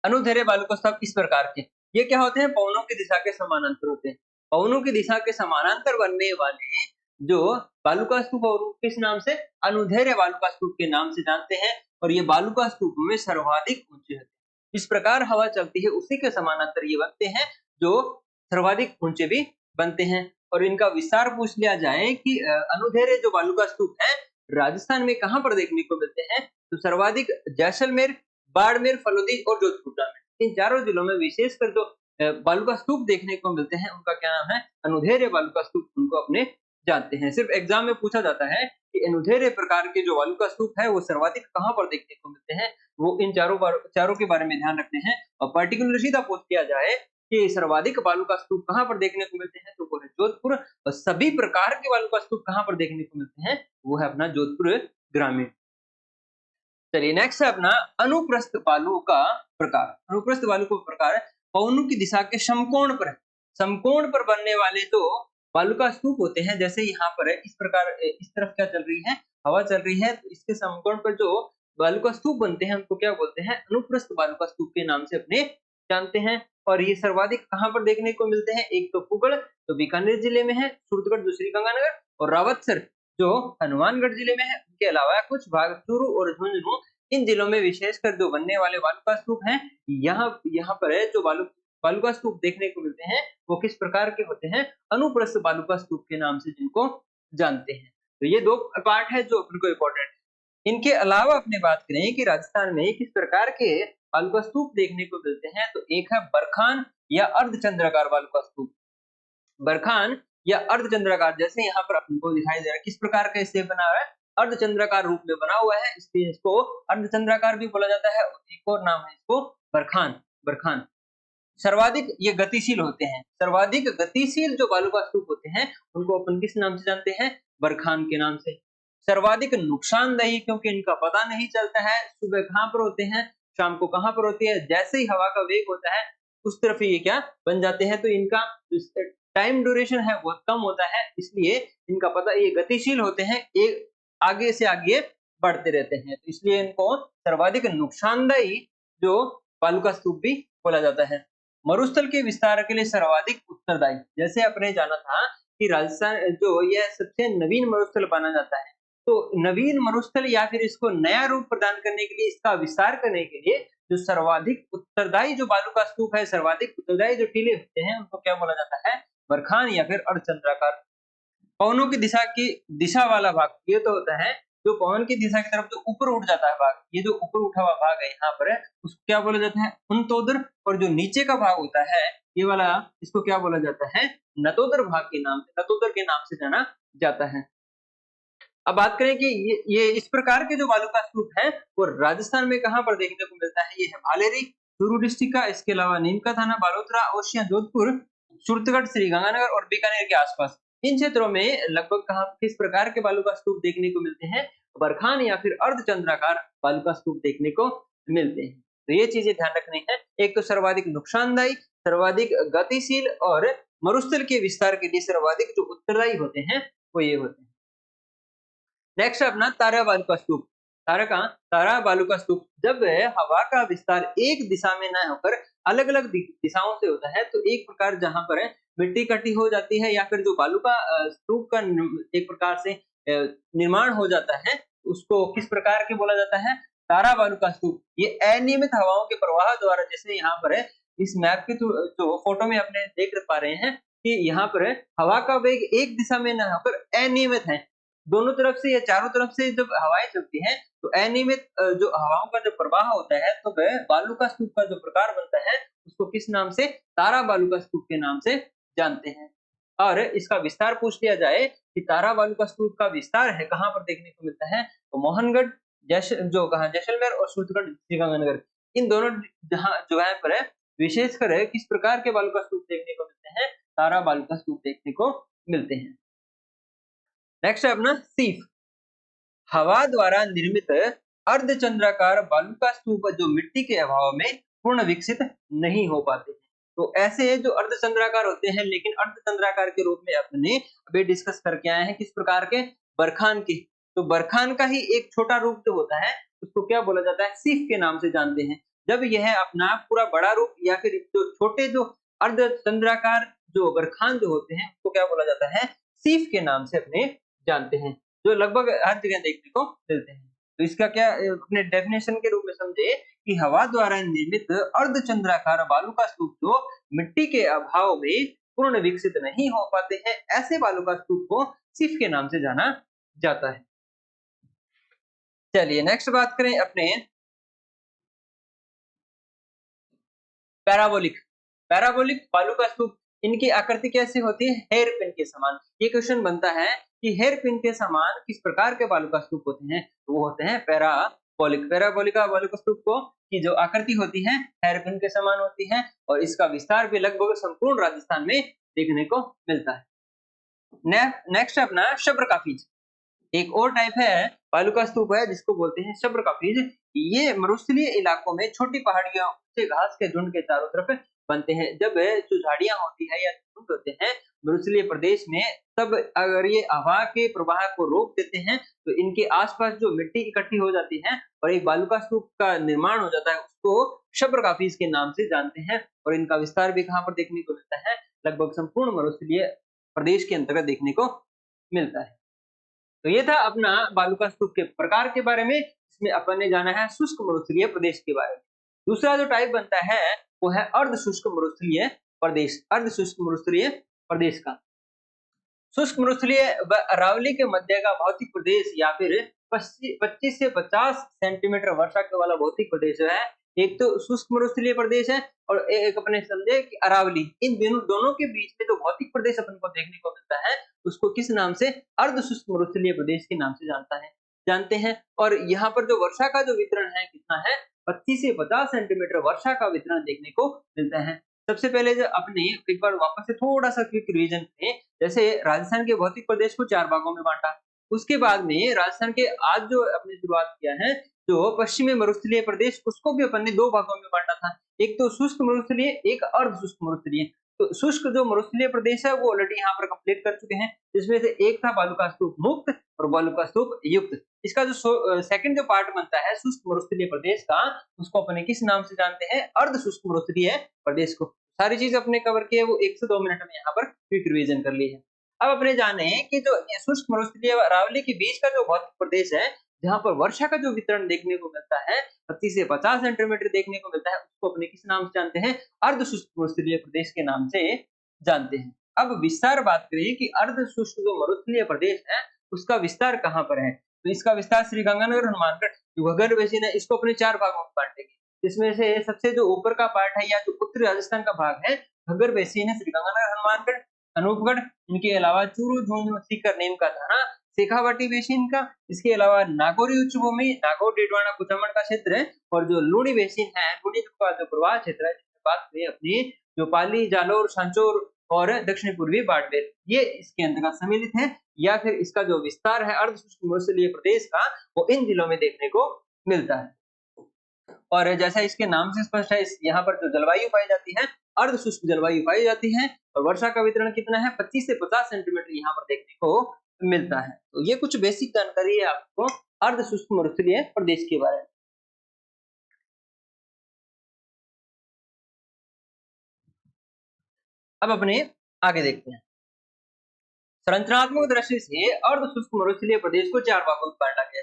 Speaker 1: अनुधैर्य बालू का स्तूप इस प्रकार के, ये क्या होते हैं? पवनों की दिशा के समानांतर होते हैं। पवनों की दिशा के समानांतर बनने वाले जो बालू का स्तूप है उनको किस नाम से? अनुधैर्य बालू का स्तूप के नाम से जानते हैं। और ये बालू का स्तूप में सर्वाधिक ऊंचे होते हैं। इस प्रकार हवा चलती है उसी के समानांतर ये बनते हैं, जो सर्वाधिक ऊंचे भी बनते हैं। और इनका विस्तार पूछ लिया जाए कि अनुधेरे जो बालू का स्तूप है राजस्थान में कहाँ पर देखने को मिलते हैं? तो सर्वाधिक जैसलमेर, बाड़मेर, फलोदी और जोधपुर ग्रामीण, इन चारों जिलों में विशेषकर जो बालू का स्तूप देखने को मिलते हैं उनका क्या नाम है? अनुधेरे बालू का स्तूप, उनको अपने जानते हैं। सिर्फ एग्जाम में पूछा जाता है कि अनुधेरे प्रकार के जो बालू का स्तूप है वो सर्वाधिक कहाँ पर देखने को मिलते हैं, वो इन चारों के बारे में ध्यान रखते हैं। और पर्टिकुलर सीधा पूछ लिया जाए कि सर्वाधिक बालू का स्तूप कहाँ पर देखने को मिलते हैं, तो वो है जोधपुर। और सभी प्रकार के बालू का स्तूप कहाँ पर देखने को मिलते हैं, वो है अपना जोधपुर ग्रामीण। चलिए नेक्स्ट है अपना अनुप्रस्थ बालू का प्रकार। अनुप्रस्थ बालू का प्रकार पवनों की दिशा के समकोण पर, समकोण पर बनने वाले जो बालू का स्तूप होते हैं, जैसे यहाँ पर है इस प्रकार, इस तरफ क्या चल रही है? हवा चल रही है, तो इसके समकोण पर जो बालू का स्तूप बनते हैं उनको क्या बोलते हैं? अनुप्रस्थ बालू का स्तूप के नाम से अपने जानते हैं। और ये सर्वाधिक कहाँ पर देखने को मिलते हैं? एक तो पुगड़ जो बीकानेर जिले में है, सूरतगढ़ जो श्रीगंगानगर, और रावतसर जो हनुमानगढ़ जिले में है। उनके अलावा कुछ भाग चूरू और झुंझुनू, इन जिलों में विशेषकर जो बनने वाले बालू का स्तूप हैं, यहाँ यहाँ पर है जो बालू बालू का स्तूप देखने को मिलते हैं, वो किस प्रकार के होते हैं? अनुप्रस्थ बालू का स्तूप के नाम से जिनको जानते हैं। तो ये 2 पार्ट है जो उनको इम्पोर्टेंट है। इनके अलावा अपने बात करें कि राजस्थान में किस प्रकार के बालू का स्तूप देखने को मिलते हैं, तो एक है बरखान या अर्धचंद्राकार बालू का स्तूप। बरखान या अर्धचंद्राकार, जैसे यहाँ पर आपको दिखाई दे रहा है किस प्रकार का शेप बना हुआ है? अर्धचंद्राकार रूप में बना हुआ है, इसलिए इसको अर्धचंद्राकार भी बोला जाता है। और एक और नाम है इसको बरखान। बरखान सर्वाधिक ये गतिशील होते हैं। सर्वाधिक गतिशील जो बालू का स्तूप होते हैं उनको अपन किस नाम से जानते हैं? बरखान के नाम से। सर्वाधिक नुकसानदायी क्योंकि इनका पता नहीं चलता है, सुबह कहाँ पर होते हैं, शाम को कहाँ पर होती है, जैसे ही हवा का वेग होता है उस तरफ ये क्या बन जाते हैं। तो इनका टाइम ड्यूरेशन है बहुत कम होता है, इसलिए इनका पता, ये गतिशील होते हैं, एक आगे से आगे बढ़ते रहते हैं, तो इसलिए इनको सर्वाधिक नुकसानदायी जो बालू का स्तूप भी बोला जाता है। मरुस्थल के विस्तार के लिए सर्वाधिक उत्तरदायी, जैसे आपने जाना था कि राजस्थान जो यह सबसे नवीन मरुस्थल माना जाता है, तो नवीन मरुस्थल या फिर इसको नया रूप प्रदान करने के लिए, इसका विस्तार करने के लिए जो सर्वाधिक उत्तरदायी जो बालू का स्तूप है, सर्वाधिक उत्तरदायी जो टीले होते हैं उनको क्या बोला जाता है? बरखान या फिर अर्धचंद्राकार। पवनों की दिशा वाला भाग ये तो होता है जो पवन की दिशा की तरफ जो ऊपर उठ जाता है भाग, ये जो ऊपर उठा हुआ भाग है यहाँ पर है, उसको क्या बोला जाता है? उनतोदर। और जो नीचे का भाग होता है ये वाला, इसको क्या बोला जाता है? नतोदर भाग के नाम से, नतोदर के नाम से जाना जाता है। अब बात करें कि ये इस प्रकार के जो बालू का स्तूप है वो राजस्थान में कहाँ पर देखने को मिलता है? ये है भालेरी, चूरू डिस्ट्रिक्ट का। इसके अलावा नीमका थाना, बालोतरा, ओसियां, जोधपुर, सूरतगढ़, श्रीगंगानगर और बीकानेर के आसपास, इन क्षेत्रों में लगभग कहाँ किस प्रकार के बालू का स्तूप देखने को मिलते हैं? बरखान या फिर अर्धचंद्राकार बालू का स्तूप देखने को मिलते हैं। तो ये चीजें ध्यान रखनी है। एक तो सर्वाधिक नुकसानदायी, सर्वाधिक गतिशील और मरुस्थल के विस्तार के लिए सर्वाधिक जो उत्तरदायी होते हैं वो ये होते हैं। नेक्स्ट है अपना तारा बालू का स्तूप। तारा बालू का स्तूप जब हवा का विस्तार एक दिशा में न होकर अलग अलग दिशाओं से होता है, तो एक प्रकार जहां पर मिट्टी इकट्ठी हो जाती है या फिर जो बालू का स्तूप का एक प्रकार से निर्माण हो जाता है, उसको किस प्रकार के बोला जाता है? तारा बालू का स्तूप। ये अनियमित हवाओं के प्रवाह द्वारा, जैसे यहाँ पर है इस मैप के जो फोटो में अपने देख पा रहे हैं कि यहाँ पर हवा का वेग एक दिशा में न होकर अनियमित है, दोनों तरफ से या चारों तरफ से जब हवाएं चलती हैं तो अनियमित जो हवाओं का जो प्रवाह होता है, तो वह बालू का स्तूप का जो प्रकार बनता है उसको किस नाम से? तारा बालू का स्तूप के नाम से जानते हैं। और इसका विस्तार पूछ लिया जाए कि तारा बालू का स्तूप का विस्तार है कहाँ पर देखने को मिलता है, तो मोहनगढ़ जैसलमेर और सूरतगढ़ श्रीगंगानगर, इन दोनों जगह पर है विशेषकर किस प्रकार के बालू का स्तूप देखने को मिलते हैं? तारा बालू का स्तूप देखने को मिलते हैं। नेक्स्ट है अपना सीफ। हवा द्वारा निर्मित अर्धचंद्राकार बालू का स्तूप जो मिट्टी के अभाव में पूर्ण विकसित नहीं हो पाते हैं। तो ऐसे जो अर्धचंद्राकार होते हैं, लेकिन अर्धचंद्राकार के रूप में अपने अभी डिस्कस करके आए हैं किस प्रकार के? बरखान के। तो बरखान का ही एक छोटा रूप जो होता है उसको क्या बोला जाता है? सीफ के नाम से जानते हैं। जब यह अपना पूरा बड़ा रूप या फिर जो छोटे जो अर्धचंद्राकार जो बरखान जो होते हैं उसको क्या बोला जाता है? सीफ के नाम से अपने जानते हैं, जो लगभग हर जगह देखने को मिलते हैं। तो इसका क्या अपने डेफिनेशन के रूप में समझे कि हवा द्वारा निर्मित अर्धचंद्राकार बालू का स्तूप जो मिट्टी के अभाव में पूर्ण विकसित नहीं हो पाते हैं, ऐसे बालू का स्तूप को सीफ के नाम से जाना जाता है। चलिए नेक्स्ट बात करें अपने पैराबोलिक। पैराबोलिक बालू का स्तूप, इनकी आकृति कैसे होती है? हेयर पिन के समान। ये क्वेश्चन बनता है कि हेयर पिन के समान किस प्रकार के बालू का स्तूप होते हैं? तो वो होते हैं पैराबोलिक। पैराबोलिक बालू का स्तूप को की जो आकृति होती है हेयर पिन के समान होती है और इसका विस्तार भी लगभग संपूर्ण राजस्थान में देखने को मिलता है। नेक्स्ट अपना शब्रकाफीज। एक और टाइप है बालू का स्तूप है जिसको बोलते हैं शब्रकाफीज। ये मरुस्थलीय इलाकों में छोटी पहाड़ियों से घास के झुंड के चारों तरफ बनते हैं। जब जो झाड़ियां होती है या झुंड होते हैं मरुस्थलीय प्रदेश में, तब अगर ये हवा के प्रवाह को रोक देते हैं तो इनके आसपास जो मिट्टी इकट्ठी हो जाती है और एक बालू का स्तूप का निर्माण हो जाता है, उसको शब्रकाफीज के नाम से जानते हैं। और इनका विस्तार भी कहाँ पर देखने को मिलता है? लगभग संपूर्ण मरुस्थलीय प्रदेश के अंतर्गत देखने को मिलता है। तो ये था अपना बालू का स्तूप के प्रकार के बारे में। इसमें अपन ने जाना है शुष्क मरुस्थलीय प्रदेश के बारे में। दूसरा जो टाइप बनता है वो है अर्ध शुष्क मरुस्थलीय प्रदेश। अर्ध शुष्क मरुस्थलीय प्रदेश का शुष्क मरुस्थलीय अरावली के मध्य का भौतिक प्रदेश या फिर 25 से 50 सेंटीमीटर वर्षा के वाला भौतिक प्रदेश है। एक तो शुष्क मरुस्थलीय प्रदेश है और एक अपने समझे कि अरावली। इन दोनों के बीच में जो भौतिक प्रदेश अपन को देखने को मिलता है उसको किस नाम से? अर्ध शुष्क मरुस्थलीय प्रदेश के नाम से जानते हैं। और यहाँ पर जो वर्षा का जो वितरण है कितना है? 25 से 50 सेंटीमीटर वर्षा का वितरण देखने को मिलता है। सबसे पहले जो अपने एक बार वापस से थोड़ा सा क्विक रिवीजन में, जैसे राजस्थान के भौतिक प्रदेश को 4 भागों में बांटा। उसके बाद में राजस्थान के आज जो अपने शुरुआत किया है जो पश्चिमी मरुस्थलीय प्रदेश, उसको भी अपन ने 2 भागों में बांटा था। एक तो शुष्क मरुस्थलीय, एक अर्ध शुष्क मरुस्थलीय। तो शुष्क जो मरुस्थलीय प्रदेश है वो ऑलरेडी यहाँ पर कंप्लीट कर चुके हैं, जिसमें से एक था बालू का स्तूप मुक्त और बालू का स्तूप युक्त। इसका जो सेकंड जो पार्ट बनता है शुष्क मरुस्थलीय प्रदेश का, उसको अपने किस नाम से जानते हैं? अर्ध शुष्क मरुस्थलीय प्रदेश को। सारी चीज अपने कवर की है वो 1 से 2 मिनट में यहाँ पर क्विक रिवीजन कर ली है। अब अपने जाने कि जो शुष्क मरुस्थलीय अरावली के बीच का जो भौतिक प्रदेश है जहाँ पर वर्षा का जो वितरण देखने को मिलता है 25 से 50 सेंटीमीटर देखने को मिलता है, उसको अपने किस नाम से जानते हैं? अर्ध शुष्क मरुस्थलीय प्रदेश के नाम से जानते हैं। अब विस्तार बात करें कि अर्ध शुष्क जो मरुस्थलीय प्रदेश है उसका विस्तार कहाँ पर है? तो इसका विस्तार श्रीगंगानगर हनुमानगढ़ घग्गर बेसिन है, इसको अपने 4 भागों में बांटेंगे। इसमें से सबसे जो ऊपर का पार्ट है या जो उत्तरी राजस्थान का भाग है घग्गर बेसिन है, श्रीगंगानगर हनुमानगढ़ अनूपगढ़, इनके अलावा चूरू झुंझुनू सीकर नीम का थाना शेखावाटी बेसिन का, इसके अलावा नागौरी उच्च भूमि नागौर डेडवाना कुचामन का क्षेत्र है और जो लूणी बेसिन है लूणी का जो प्रवाह क्षेत्र है जिसमें बात करें अपनी जो पाली जालोर सांचौर और दक्षिण पूर्वी बाड़मेर, ये इसके अंतर्गत सम्मिलित है। या फिर इसका जो विस्तार है अर्ध शुष्क मरुस्थलीय प्रदेश का वो इन जिलों में देखने को मिलता है। और जैसा इसके नाम से स्पष्ट है, यहाँ पर जो जलवायु पाई जाती है अर्ध शुष्क जलवायु पाई जाती है और वर्षा का वितरण कितना है 25 से 50 सेंटीमीटर यहाँ पर देखने को मिलता है। तो ये कुछ बेसिक जानकारी है आपको अर्ध शुष्क मरुस्थलीय प्रदेश के बारे में। अब अपने आगे देखते हैं। संरचनात्मक दृष्टि से अर्ध शुष्क मरुस्थलीय प्रदेश को 4 भागों में बांटा गया।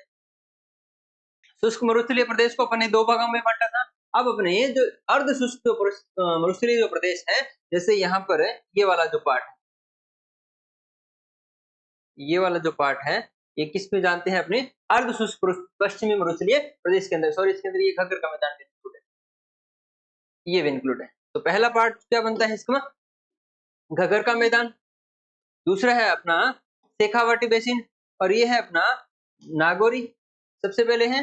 Speaker 1: शुष्क मरुस्थलीय प्रदेश को अपने 2 भागों में बांटा था। अब अपने जो अर्ध शुष्क मरुस्थलीय जो प्रदेश है, जैसे यहाँ पर ये वाला जो पार्ट है, ये वाला जो पार्ट है, ये किस में जानते हैं अपने अर्ध शुष्क पश्चिमी मरुस्थलीय प्रदेश के अंदर। सॉरी, इसके अंदर ये घग्गर का मैदान भी इंक्लूड है, ये भी इंक्लूड है। तो पहला पार्ट क्या बनता है इसका, घग्गर का मैदान। दूसरा है अपना शेखावाटी बेसिन और ये है अपना नागौरी। सबसे पहले है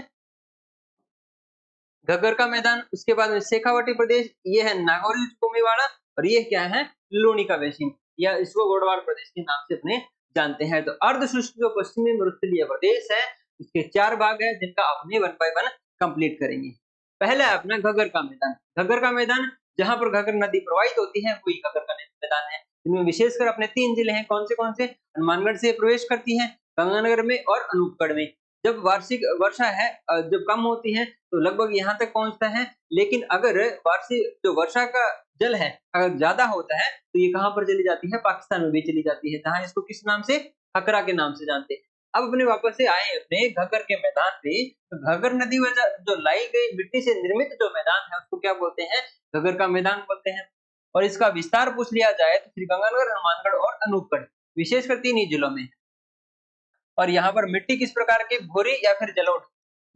Speaker 1: घग्गर का मैदान, उसके बाद में शेखावाटी प्रदेश, ये है नागौरी कुमेवाड़ा और ये क्या है लूणी का बेसिन, या इसको गोडवाड़ प्रदेश के नाम से अपने जानते हैं। तो अर्ध शुष्क जो पश्चिमी मरुस्थलीय प्रदेश है उसके 4 भाग है, जिनका अपने 1 बाय 1 कंप्लीट करेंगे। पहला है अपना घग्गर का मैदान। घग्गर का मैदान जहां पर घग्गर नदी प्रवाहित होती है वही घग्गर का मैदान है। इनमें विशेषकर अपने 3 जिले हैं। कौन से? हनुमानगढ़ से प्रवेश करती है, गंगानगर में और अनूपगढ़ में। जब वार्षिक वर्षा है जब कम होती है तो लगभग यहाँ तक पहुंचता है, लेकिन अगर वार्षिक जो वर्षा का जल है अगर ज्यादा होता है तो ये कहां पर चली जाती है, पाकिस्तान में भी चली जाती है, जहां इसको किस नाम से, खकरा के नाम से जानते हैं। अब अपने वापस से आए अपने घग्गर के मैदान पे, तो घग्गर नदी वजह जो लाई गई मिट्टी से निर्मित जो मैदान है उसको क्या बोलते हैं, घग्गर का मैदान बोलते हैं। और इसका विस्तार पूछ लिया जाए तो श्रीगंगानगर, हनुमानगढ़ और अनूपगढ़ विशेषकर 3 ही जिलों में। और यहाँ पर मिट्टी किस प्रकार की, भूरी या फिर जलोढ़,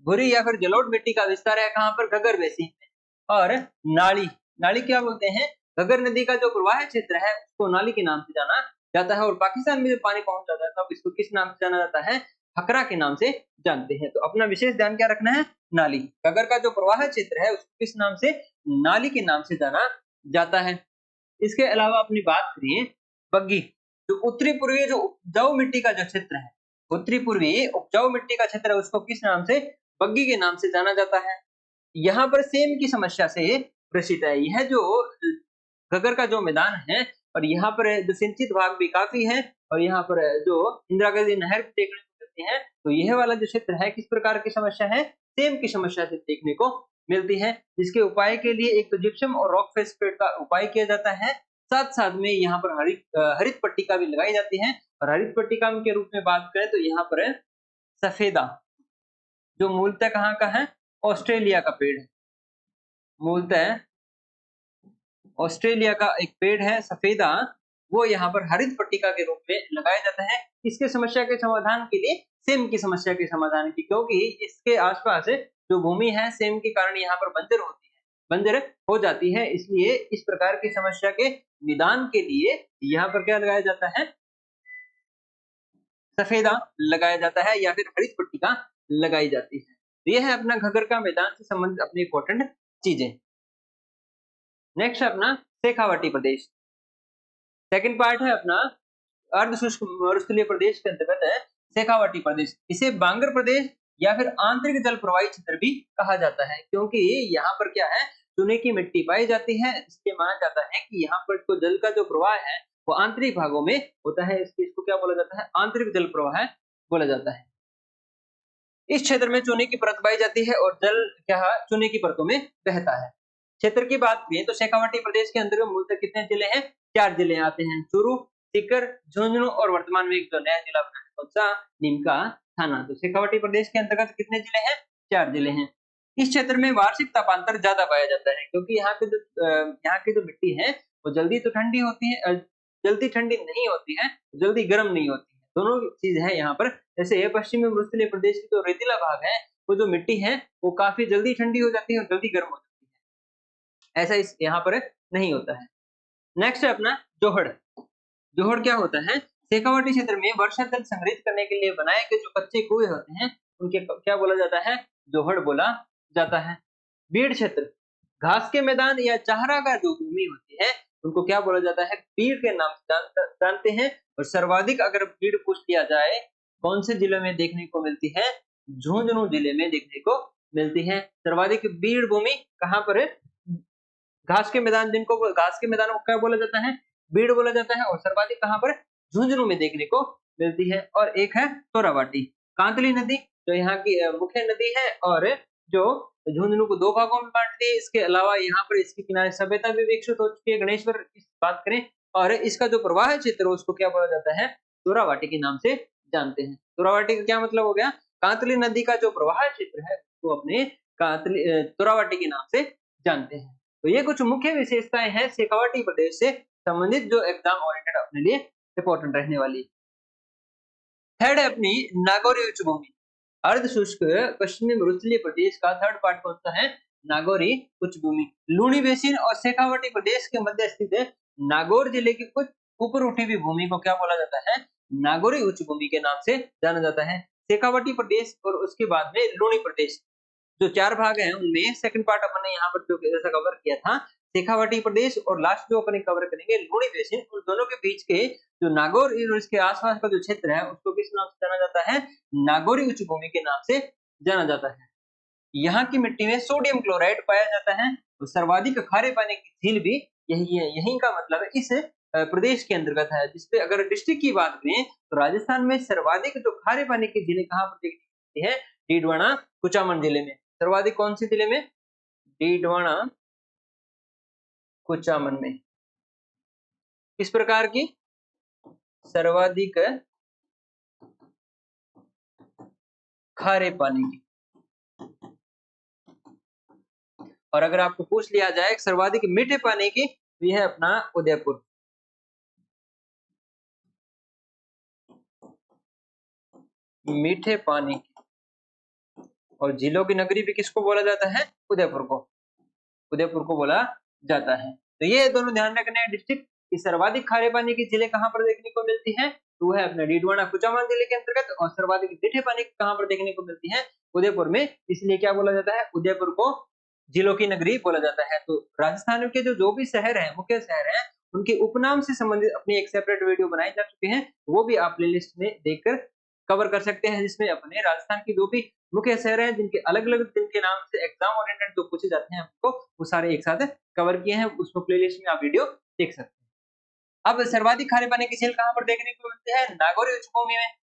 Speaker 1: भूरी या फिर जलोढ़ मिट्टी का विस्तार है कहाँ पर, घग्गर बेसिन में। और नाली, नाली क्या बोलते हैं, घग्गर नदी का जो प्रवाह क्षेत्र है उसको नाली के नाम से जाना जाता है। और पाकिस्तान में जब पानी पहुंच जाता है तब इसको किस नाम से जाना जाता है, खकरा के नाम से जानते हैं। तो अपना विशेष ध्यान क्या रखना है, नाली, घग्गर का जो प्रवाह क्षेत्र है उसको किस नाम से, नाली के नाम से जाना जाता है। इसके अलावा अपनी बात करें बग्गी, जो उत्तरी पूर्वी जो उपजाऊ मिट्टी का जो क्षेत्र है, उत्तरी पूर्वी उपजाऊ मिट्टी का क्षेत्र है उसको किस नाम से, बग्गी के नाम से जाना जाता है। यहाँ पर सेम की समस्या से ग्रसित है। यह जो घग्गर का जो मैदान है और यहाँ पर जो सिंचित भाग भी काफी है और यहाँ पर जो इंदिरा गांधी नहर देखने को मिलती है, तो यह वाला जो क्षेत्र है किस प्रकार की समस्या है, सेम की समस्या से देखने को मिलती है। जिसके उपाय के लिए एक तो जिप्सम और रॉक फेस पेड़ का उपाय किया जाता है, साथ साथ में यहाँ पर हरित पट्टिका भी लगाई जाती है। और हरित पट्टिका के रूप में बात करें तो यहाँ पर सफेदा, जो मूलतः कहाँ का है, ऑस्ट्रेलिया का पेड़ है, मूलतः ऑस्ट्रेलिया का एक पेड़ है सफेदा, वो यहाँ पर हरित पट्टिका के रूप में लगाया जाता है। इसके समस्या के समाधान के लिए, सेम की समस्या के समाधान की, क्योंकि इसके आसपास जो भूमि है सेम के कारण यहाँ पर बंजर होती है, बंजर हो जाती है, इसलिए इस प्रकार की समस्या के निदान के लिए यहाँ पर क्या लगाया जाता है, सफेदा लगाया जाता है या फिर हरित पट्टिका लगाई जाती है। तो यह है अपना घग्गर का मैदान से संबंधित अपनी इंपॉर्टेंट चीजें। नेक्स्ट है अपना शेखावाटी प्रदेश। सेकंड पार्ट है अपना अर्ध शुष्क मरुस्थलीय प्रदेश के अंतर्गत है शेखावाटी प्रदेश। इसे बांगर प्रदेश या फिर आंतरिक जल प्रवाही क्षेत्र भी कहा जाता है, क्योंकि यहाँ पर क्या है, चूने की मिट्टी पाई जाती है, इसलिए माना जाता है कि यहाँ पर तो जल का जो प्रवाह है वो आंतरिक भागों में होता है, इसको क्या बोला जाता है, आंतरिक जल प्रवाह बोला जाता है। इस क्षेत्र में चूने की परत पाई जाती है और जल क्या चूने की परतों में बहता है। क्षेत्र की बात करें तो शेखावाटी प्रदेश के अंतर्गत मूलतः कितने जिले हैं, 4 जिले आते हैं, चूरू, सीकर, झुंझुनू और वर्तमान में एक जो नया जिला बना है कौन सा, नीमका थाना। तो शेखावाटी प्रदेश के अंतर्गत कितने जिले हैं, 4 जिले हैं। इस क्षेत्र में वार्षिक तापांतर ज्यादा पाया जाता है, क्योंकि यहाँ की जो मिट्टी है वो जल्दी तो ठंडी होती है, जल्दी ठंडी नहीं होती है, जल्दी गर्म नहीं होती है, दोनों चीज है यहाँ पर। जैसे पश्चिमी मरुस्थलीय प्रदेश की जो रेतीला भाग है वो जो मिट्टी है वो काफी जल्दी ठंडी हो जाती है और जल्दी गर्म हो जाती है, ऐसा इस यहाँ पर नहीं होता है। नेक्स्ट है अपना जोहड़। जोहड़ क्या होता है, शेखावाटी क्षेत्र में वर्षा जल संग्रहित करने के लिए बनाए गए जो कच्चे कुएं होते हैं उनके क्या बोला जाता है, जोहड़ बोला जाता है। बीड़ क्षेत्र, घास के मैदान या चारागाह जो भूमि होती है उनको क्या बोला जाता है, बीड़ के नाम से जानते हैं। और सर्वाधिक अगर बीड़ पूछ लिया जाए कौन से जिले में देखने को मिलती है, झुंझुनू जिले में देखने को मिलती है। सर्वाधिक बीड़ भूमि कहाँ पर है? घास के मैदान, जिनको घास के मैदानों को क्या बोला जाता है? बीड़ बोला जाता है। और सर्वाधिक कहाँ पर? झुंझुनू में देखने को मिलती है। और एक है तोराबाटी। कांतली नदी जो यहाँ की मुख्य नदी है और जो झुंझुनू को 2 भागों में बांटती है। इसके अलावा यहाँ पर इसके किनारे सभ्यता भी विकसित हो चुकी है। गणेश्वर की बात करें और इसका जो प्रवाह क्षेत्र है उसको क्या बोला जाता है? तोराबाटी के नाम से जानते हैं। तोराबाटी का क्या मतलब हो गया? कांतली नदी का जो प्रवाह क्षेत्र है उसको अपने तोराबाटी के नाम से जानते हैं। तो ये कुछ मुख्य विशेषताएं हैं शेखावाटी प्रदेश से संबंधित जो एग्जाम ओरिएंटेड अपने लिए इंपॉर्टेंट रहने वाली। थर्ड है अपनी नागौरी उच्च भूमि। अर्ध शुष्क पश्चिमी मरुस्थलीय प्रदेश का थर्ड पार्ट कौन सा है? नागौरी उच्च भूमि। लूनी बेसिन और शेखावाटी प्रदेश के मध्य स्थित नागौर जिले की कुछ ऊपर उठी हुई भूमि को क्या बोला जाता है? नागौरी उच्च भूमि के नाम से जाना जाता है। शेखावाटी प्रदेश और उसके बाद में लूनी प्रदेश, जो 4 भाग हैं उनमें सेकंड पार्ट अपन ने यहाँ पर जो जैसा कवर किया था शेखावाटी प्रदेश, और लास्ट जो अपन कवर करेंगे लूनी बेसिन। उन दोनों के बीच के जो नागौर और इसके आसपास का जो क्षेत्र है उसको किस नाम से जाना जाता है? नागौरी उच्च भूमि के नाम से जाना जाता है। यहाँ की मिट्टी में सोडियम क्लोराइड पाया जाता है। तो सर्वाधिक खारे पानी की झील भी यही है। यही का मतलब है इस प्रदेश के अंतर्गत है। जिसपे अगर डिस्ट्रिक्ट की बात करें तो राजस्थान में सर्वाधिक जो खारे पानी की झीलें कहाँ पर देखने को मिलती है? डीडवाना कुचामन जिले में। सर्वाधिक कौन सी जिले में? डीडवाना कुचामन में। किस प्रकार की? सर्वाधिक खारे पानी की। और अगर आपको पूछ लिया जाए सर्वाधिक मीठे पानी की, तो यह है अपना उदयपुर। मीठे पानी की। और झीलों की नगरी भी किसको बोला जाता है? उदयपुर को। उदयपुर को बोला जाता है। तो ये दोनों ध्यान रखने हैं डिस्ट्रिक्ट की सर्वाधिक खारे पानी की झीलें कहाँ पर देखने को मिलती हैं? तो है अपने डीडवाना कुचामन जिले के अंतर्गत। और सर्वाधिक मीठे पानी कहाँ पर देखने को मिलती है? उदयपुर में। इसलिए क्या बोला जाता है? उदयपुर को जिलों की नगरी बोला जाता है। तो राजस्थान के जो भी शहर हैं, मुख्य शहर हैं, उनके उपनाम से संबंधित अपनी एक सेपरेट वीडियो बनाई जा चुकी है। वो भी आप प्लेलिस्ट में देखकर कवर कर सकते हैं, जिसमें अपने राजस्थान की जो भी मुख्य शहर हैं जिनके अलग-अलग जिनके नाम से एग्जाम ओरिएंटेड जो पूछे जाते हैं हमको, वो सारे एक साथ कवर किए हैं। उसको प्लेलिस्ट में आप वीडियो देख सकते हैं। अब सर्वाधिक खारे पानी की झील कहाँ पर देखने को मिलती है? नागौरी उच्च भूमि में।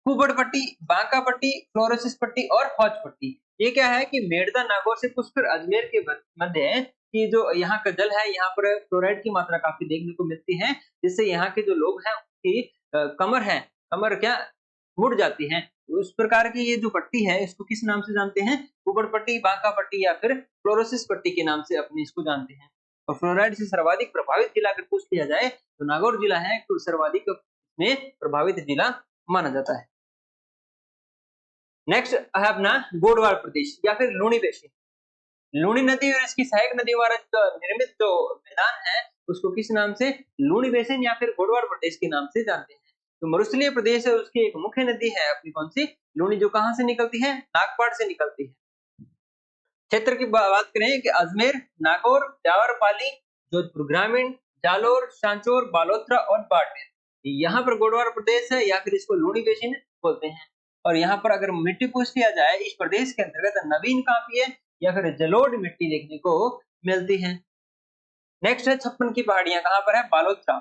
Speaker 1: कुबड़ पट्टी, बांका पट्टी, फ्लोरोसिस पट्टी और हौज पट्टी। ये क्या है कि मेड़ता नागौर से पुष्कर अजमेर के मध्य की जो यहाँ का जल है, यहाँ पर फ्लोराइड की मात्रा काफी देखने को मिलती है, जिससे यहाँ के जो लोग हैं उनकी कमर क्या मुड़ जाती है। उस प्रकार की ये जो पट्टी है इसको किस नाम से जानते हैं? कुबड़ पट्टी, बांका पट्टी या फिर फ्लोरोसिस पट्टी के नाम से अपने इसको जानते हैं। और फ्लोराइड से सर्वाधिक प्रभावित जिला अगर पूछ लिया जाए तो नागौर जिला है, तो सर्वाधिक में प्रभावित जिला माना जाता है। नेक्स्ट है अपना गोडवाल प्रदेश या फिर लूनी बेसिन। लूनी नदी और इसकी सहायक नदियों द्वारा निर्मित जो मैदान है उसको किस नाम से? लूनी बेसिन या फिर गोडवाल प्रदेश के नाम से जानते हैं। तो मरुस्थलीय प्रदेश है, उसकी एक मुख्य नदी है अपनी कौन सी? लूनी, जो कहां से निकलती है? नागपाड़ से निकलती है। क्षेत्र की बात करें कि अजमेर, नागौर, जावरपाली, जोधपुर ग्रामीण, जालोर, सांचौर, बालोतरा और बाड़मेर, यहाँ पर गोडवाल प्रदेश है या फिर इसको लूनी बेसिन बोलते हैं। और यहाँ पर अगर मिट्टी पूछ लिया जाए इस प्रदेश के अंतर्गत नवीन कांपी है या फिर जलोढ़ मिट्टी देखने को मिलती है। नेक्स्ट है छप्पन की पहाड़ियां, कहाँ पर है? बालोतरा।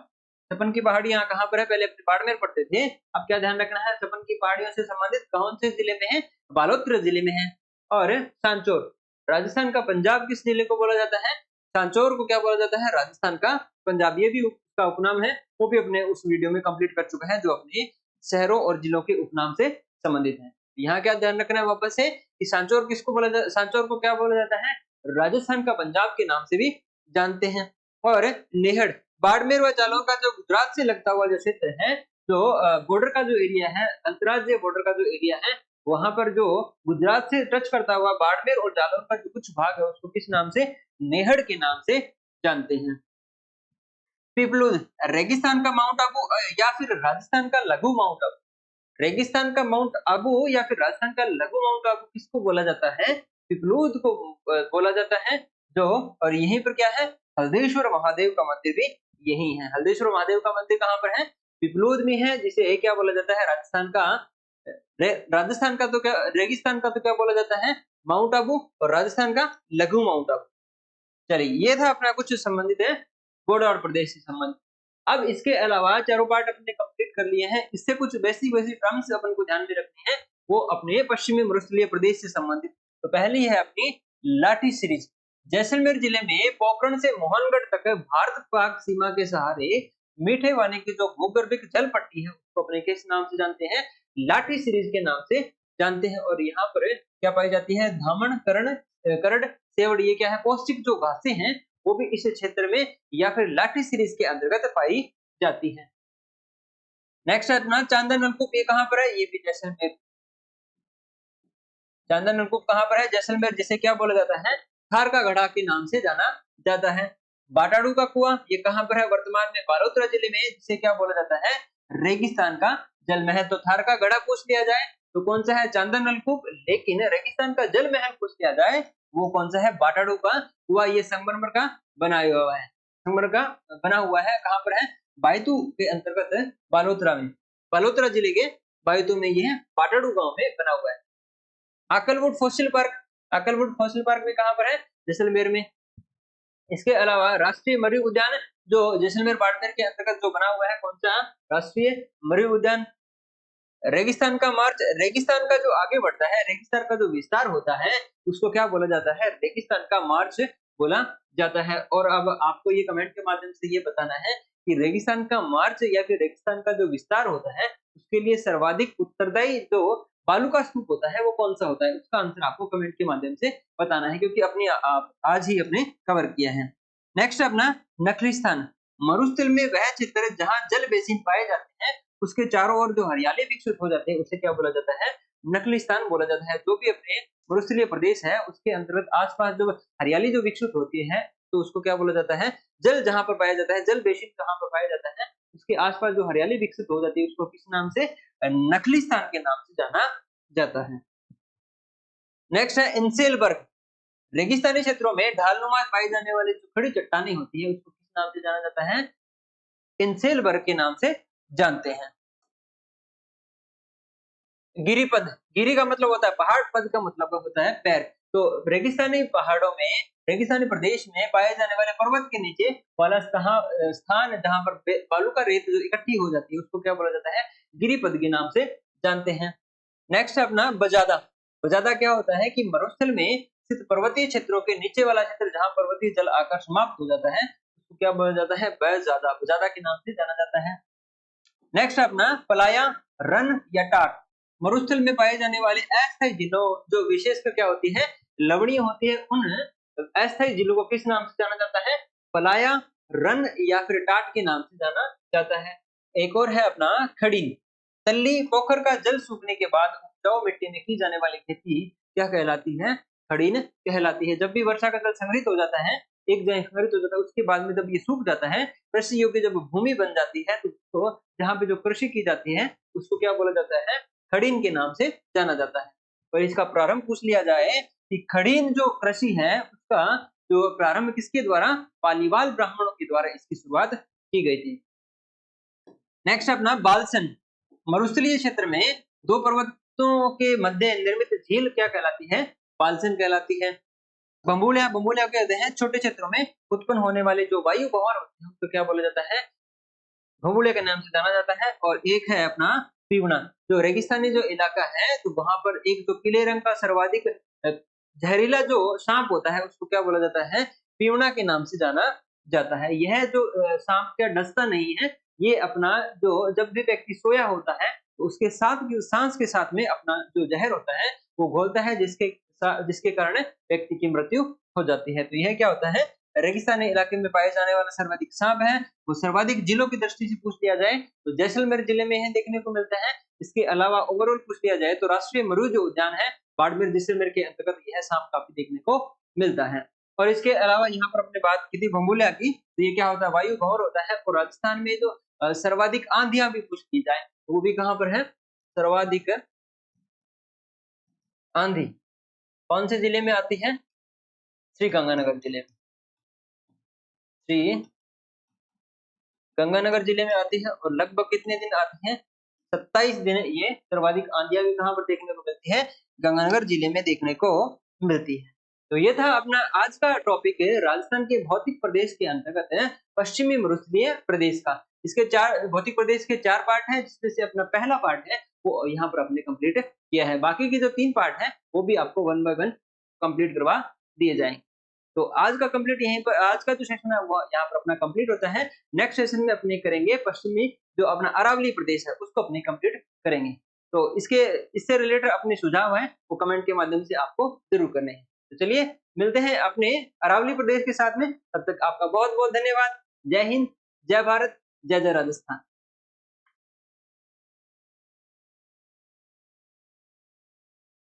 Speaker 1: छप्पन की पहाड़ियां कहाँ पर है? पहले बाड़मेर पढ़ते थे, अब क्या ध्यान रखना है? छप्पन की पहाड़ियों से संबंधित कौन से जिले में है? बालोतरा जिले में है। और सांचौर, राजस्थान का पंजाब किस जिले को बोला जाता है? सांचौर को क्या बोला जाता है? राजस्थान का पंजाब। ये भी उसका उपनाम है, वो भी अपने उस वीडियो में कंप्लीट कर चुका है जो अपने शहरों और जिलों के उपनाम से संबंधित है। यहाँ क्या ध्यान रखना है वापस से कि सांचौर किसको बोला जाता है? सांचौर को क्या बोला जाता है? राजस्थान का पंजाब के नाम से भी जानते हैं। और नेहड़, बाड़मेर व जालौर का जो गुजरात से लगता हुआ जो क्षेत्र है, जो बॉर्डर का जो एरिया है, अंतर्राज्यीय बॉर्डर का जो एरिया है, वहां पर जो गुजरात से टच करता हुआ बाड़मेर और जालौर का जो कुछ भाग है उसको किस नाम से? नेहड़ के नाम से जानते हैं। पीपलूद, रेगिस्तान का माउंट आबू या फिर राजस्थान का लघु माउंट आबू। रेगिस्तान का माउंट आबू या फिर राजस्थान का लघु माउंट आबू किसको बोला जाता है? पीपलूद को बोला जाता है। जो और यहीं पर क्या है? हल्देश्वर महादेव का मंदिर भी यही है। हल्देश्वर महादेव का मंदिर कहाँ पर है? पीपलूद में है, जिसे क्या बोला जाता है? राजस्थान का राजस्थान का तो क्या, रेगिस्तान का तो क्या बोला जाता है, माउंट आबू, और राजस्थान का लघु माउंट आबू। चलिए ये था अपना कुछ संबंधित है बोर्ड और प्रदेश से संबंधित। अब इसके अलावा चारों पार्ट अपने कंप्लीट कर लिए हैं, इससे कुछ बेसिक बेसिक टर्म्स अपन को ध्यान में रखने हैं, वो अपने पश्चिमी मरुस्थलीय प्रदेश से संबंधित। तो पहली है अपनी लाठी सीरीज। जैसलमेर जिले में पोखरण से मोहनगढ़ तक भारत पाक सीमा के सहारे मीठे पानी की जो भूगर्भिक जल पट्टी है उसको अपने किस नाम से जानते हैं, लाठी सीरीज के नाम से जानते हैं। और यहाँ पर क्या पाई जाती है, धामण, करड़, सेवड़, ये क्या है, पौष्टिक जो घासें हैं वो भी इस क्षेत्र में या फिर लाठी सीरीज के अंतर्गत पाई जाती है। नेक्स्ट है अपना चांदन नलकूप, ये कहाँ पर है, ये भी जैसलमेर। चांदन नलकूप कहाँ पर है, जैसलमेर, जिसे क्या बोला जाता है, थार का गढ़ा के नाम से जाना जाता है। बाटाडू का कुआं, ये कहाँ पर है, वर्तमान में बालोतरा जिले में, जिसे क्या बोला जाता है, रेगिस्तान का जल महल। तो थार का गढ़ा पूछ लिया जाए तो कौन सा है, चांदन नलकूप, लेकिन रेगिस्तान का जल महल पूछ लिया जाए वो कौन सा है, बाटाडू का कुआं। ये संगमरमर का बनाया हुआ है, संगमरमर का बना हुआ है, कहाँ पर है, बायतू के अंतर्गत बालोतरा में, बालोतरा जिले के बायतू में ये बाटाडू गांव में बना हुआ है। अकलवुड फॉसिल पार्क, अकलवुड फॉसिल पार्क भी कहाँ पर है, जैसलमेर में। इसके अलावा राष्ट्रीय मरी उद्यान जो जैसलमेर बाड़मेर के अंतर्गत जो बना हुआ है, कौन सा, राष्ट्रीय मरी उद्यान। रेगिस्तान का मार्च, रेगिस्तान का जो आगे बढ़ता है, रेगिस्तान का जो विस्तार होता है उसको क्या बोला जाता है, रेगिस्तान का मार्च बोला जाता है। और अब आपको ये कमेंट के माध्यम से ये बताना है कि रेगिस्तान का मार्च या फिर रेगिस्तान का जो विस्तार होता है उसके लिए सर्वाधिक उत्तरदायी जो बालू का स्तूप होता है वो कौन सा होता है, उसका आंसर आपको कमेंट के माध्यम से बताना है, क्योंकि अपनी आप आज ही अपने कवर किया है। नेक्स्ट अपना नखलिस्तान, मरुस्थल में वह क्षेत्र जहां जल बेसिन पाए जाते हैं उसके चारों ओर जो हरियाली विकसित हो जाते हैं उसे क्या बोला जाता है, नखलिस्तान बोला जाता है। जो भी अपने मरुस्थलीय प्रदेश है उसके अंतर्गत आसपास जो हरियाली जो विकसित होती है तो उसको क्या बोला जाता है, जल जहां पर पाया जाता है, जल बेसिन जहां पर पाया जाता है उसके आसपास जो हरियाली विकसित हो जाती है उसको किस नाम से, नखलिस्तान के नाम से जाना जाता है। नेक्स्ट है इंसेलबर्ग, रेगिस्तानी क्षेत्रों में ढालनुमा पाई जाने वाली जो खड़ी चट्टानें होती है उसको किस नाम से जाना जाता है, इंसेलबर्ग के नाम से जानते हैं। गिरिपद, गिरी का मतलब होता है पहाड़, पद का मतलब होता है पैर। तो रेगिस्तानी पहाड़ों में, रेगिस्तानी प्रदेश में पाए जाने वाले पर्वत के नीचे वाला स्थान जहां पर बालू का रेत जो इकट्ठी हो जाती है उसको क्या बोला जाता है, गिरिपद के नाम से जानते हैं। नेक्स्ट है अपना बजादा। बजादा क्या होता है कि मरुस्थल में स्थित पर्वतीय क्षेत्रों के नीचे वाला क्षेत्र जहां पर्वतीय जल आकर समाप्त हो जाता है उसको क्या बोला जाता है, बजादा, बजादा के नाम से जाना जाता है। नेक्स्ट अपना पलाया, रन या टाट, मरुस्थल में पाए जाने वाले अस्थायी जिलों जो विशेषकर क्या होती है, लवणीय होती है, उन अस्थायी जिलों को किस नाम से जाना जाता है, पलाया, रन या फिर टाट के नाम से जाना जाता है। एक और है अपना खड़ीन, तल्ली पोखर का जल सूखने के बाद उपजाऊ मिट्टी में की जाने वाली खेती क्या कहलाती है, खड़ीन कहलाती है। जब भी वर्षा का जल संग्रहित हो जाता है, एक जगह संग्रहित हो जाता है उसके बाद में जब ये सूख जाता है, कृषि योग्य जब भूमि बन जाती है तो जहाँ पे जो कृषि की जाती है उसको क्या बोला जाता है, खड़ीन के नाम से जाना जाता है। और इसका प्रारंभ पूछ लिया जाए कि खड़ीन जो कृषि है उसका जो प्रारंभ किसके द्वारा, पालीवाल ब्राह्मणों के द्वारा इसकी शुरुआत की गई थी। नेक्स्ट अपना बालसन, मरुस्थलीय क्षेत्र में दो पर्वतों के मध्य निर्मित झील क्या कहलाती है, बालसन कहलाती है। बंबुलिया, बंबुलिया कहते हैं छोटे क्षेत्रों में उत्पन्न होने वाले जो वायु बहार होते हैं उसको क्या बोला जाता है, भंबुलिया के नाम से जाना जाता है। और एक है अपना पीवना, जो रेगिस्तानी जो इलाका है तो वहां पर एक जो पीले रंग का सर्वाधिक जहरीला जो सांप होता है उसको क्या बोला जाता है, पीवना के नाम से जाना जाता है। यह जो सांप क्या डसता नहीं है, ये अपना जो जब भी व्यक्ति सोया होता है तो उसके साथ सांस के साथ में अपना जो जहर होता है वो घोलता है, जिसके कारण व्यक्ति की मृत्यु हो जाती है। तो यह क्या होता है, रेगिस्तानी इलाके में पाए जाने वाला सर्वाधिक सांप है। वो सर्वाधिक जिलों की दृष्टि से पूछ लिया जाए तो जैसलमेर जिले में है देखने को मिलता है। इसके अलावा ओवरऑल पूछ लिया जाए तो राष्ट्रीय मरु जो उद्यान है बाड़मेर जैसलमेर के अंतर्गत यह सांप काफी देखने को मिलता है। और इसके अलावा यहाँ पर अपने बात की थी भंबुलिया की, तो ये क्या होता है, वायु भौर होता है। और राजस्थान में जो सर्वाधिक आंधियां भी पूछ की जाए तो वो भी कहाँ पर है, सर्वाधिक आंधी कौन से जिले में आती है, श्री गंगानगर जिले में, श्री गंगानगर जिले में आती है। और लगभग कितने दिन आती है, 27 दिन ये सर्वाधिक आंधियां भी कहाँ पर देखने को मिलती है? गंगानगर जिले में देखने को मिलती है। तो ये था अपना आज का टॉपिक है राजस्थान के भौतिक प्रदेश के अंतर्गत है पश्चिमी मरुस्थलीय प्रदेश का। इसके 4 भौतिक प्रदेश के 4 पार्ट हैं जिसमें से अपना पहला पार्ट है वो यहाँ पर आपने कंप्लीट किया है। बाकी के जो 3 पार्ट हैं वो भी आपको वन बाय वन कंप्लीट करवा दिए जाएंगे। तो आज का कंप्लीट यहीं पर आज का जो सेशन है वो यहाँ पर अपना कंप्लीट होता है। नेक्स्ट सेशन में अपने करेंगे पश्चिमी जो अपना अरावली प्रदेश है उसको अपने कंप्लीट करेंगे। तो इससे रिलेटेड अपने सुझाव हैं वो कमेंट के माध्यम से आपको जरूर करने हैं। तो चलिए मिलते हैं अपने अरावली प्रदेश के साथ में। तब तक आपका बहुत बहुत धन्यवाद। जय हिंद, जय भारत, जय जय राजस्थान।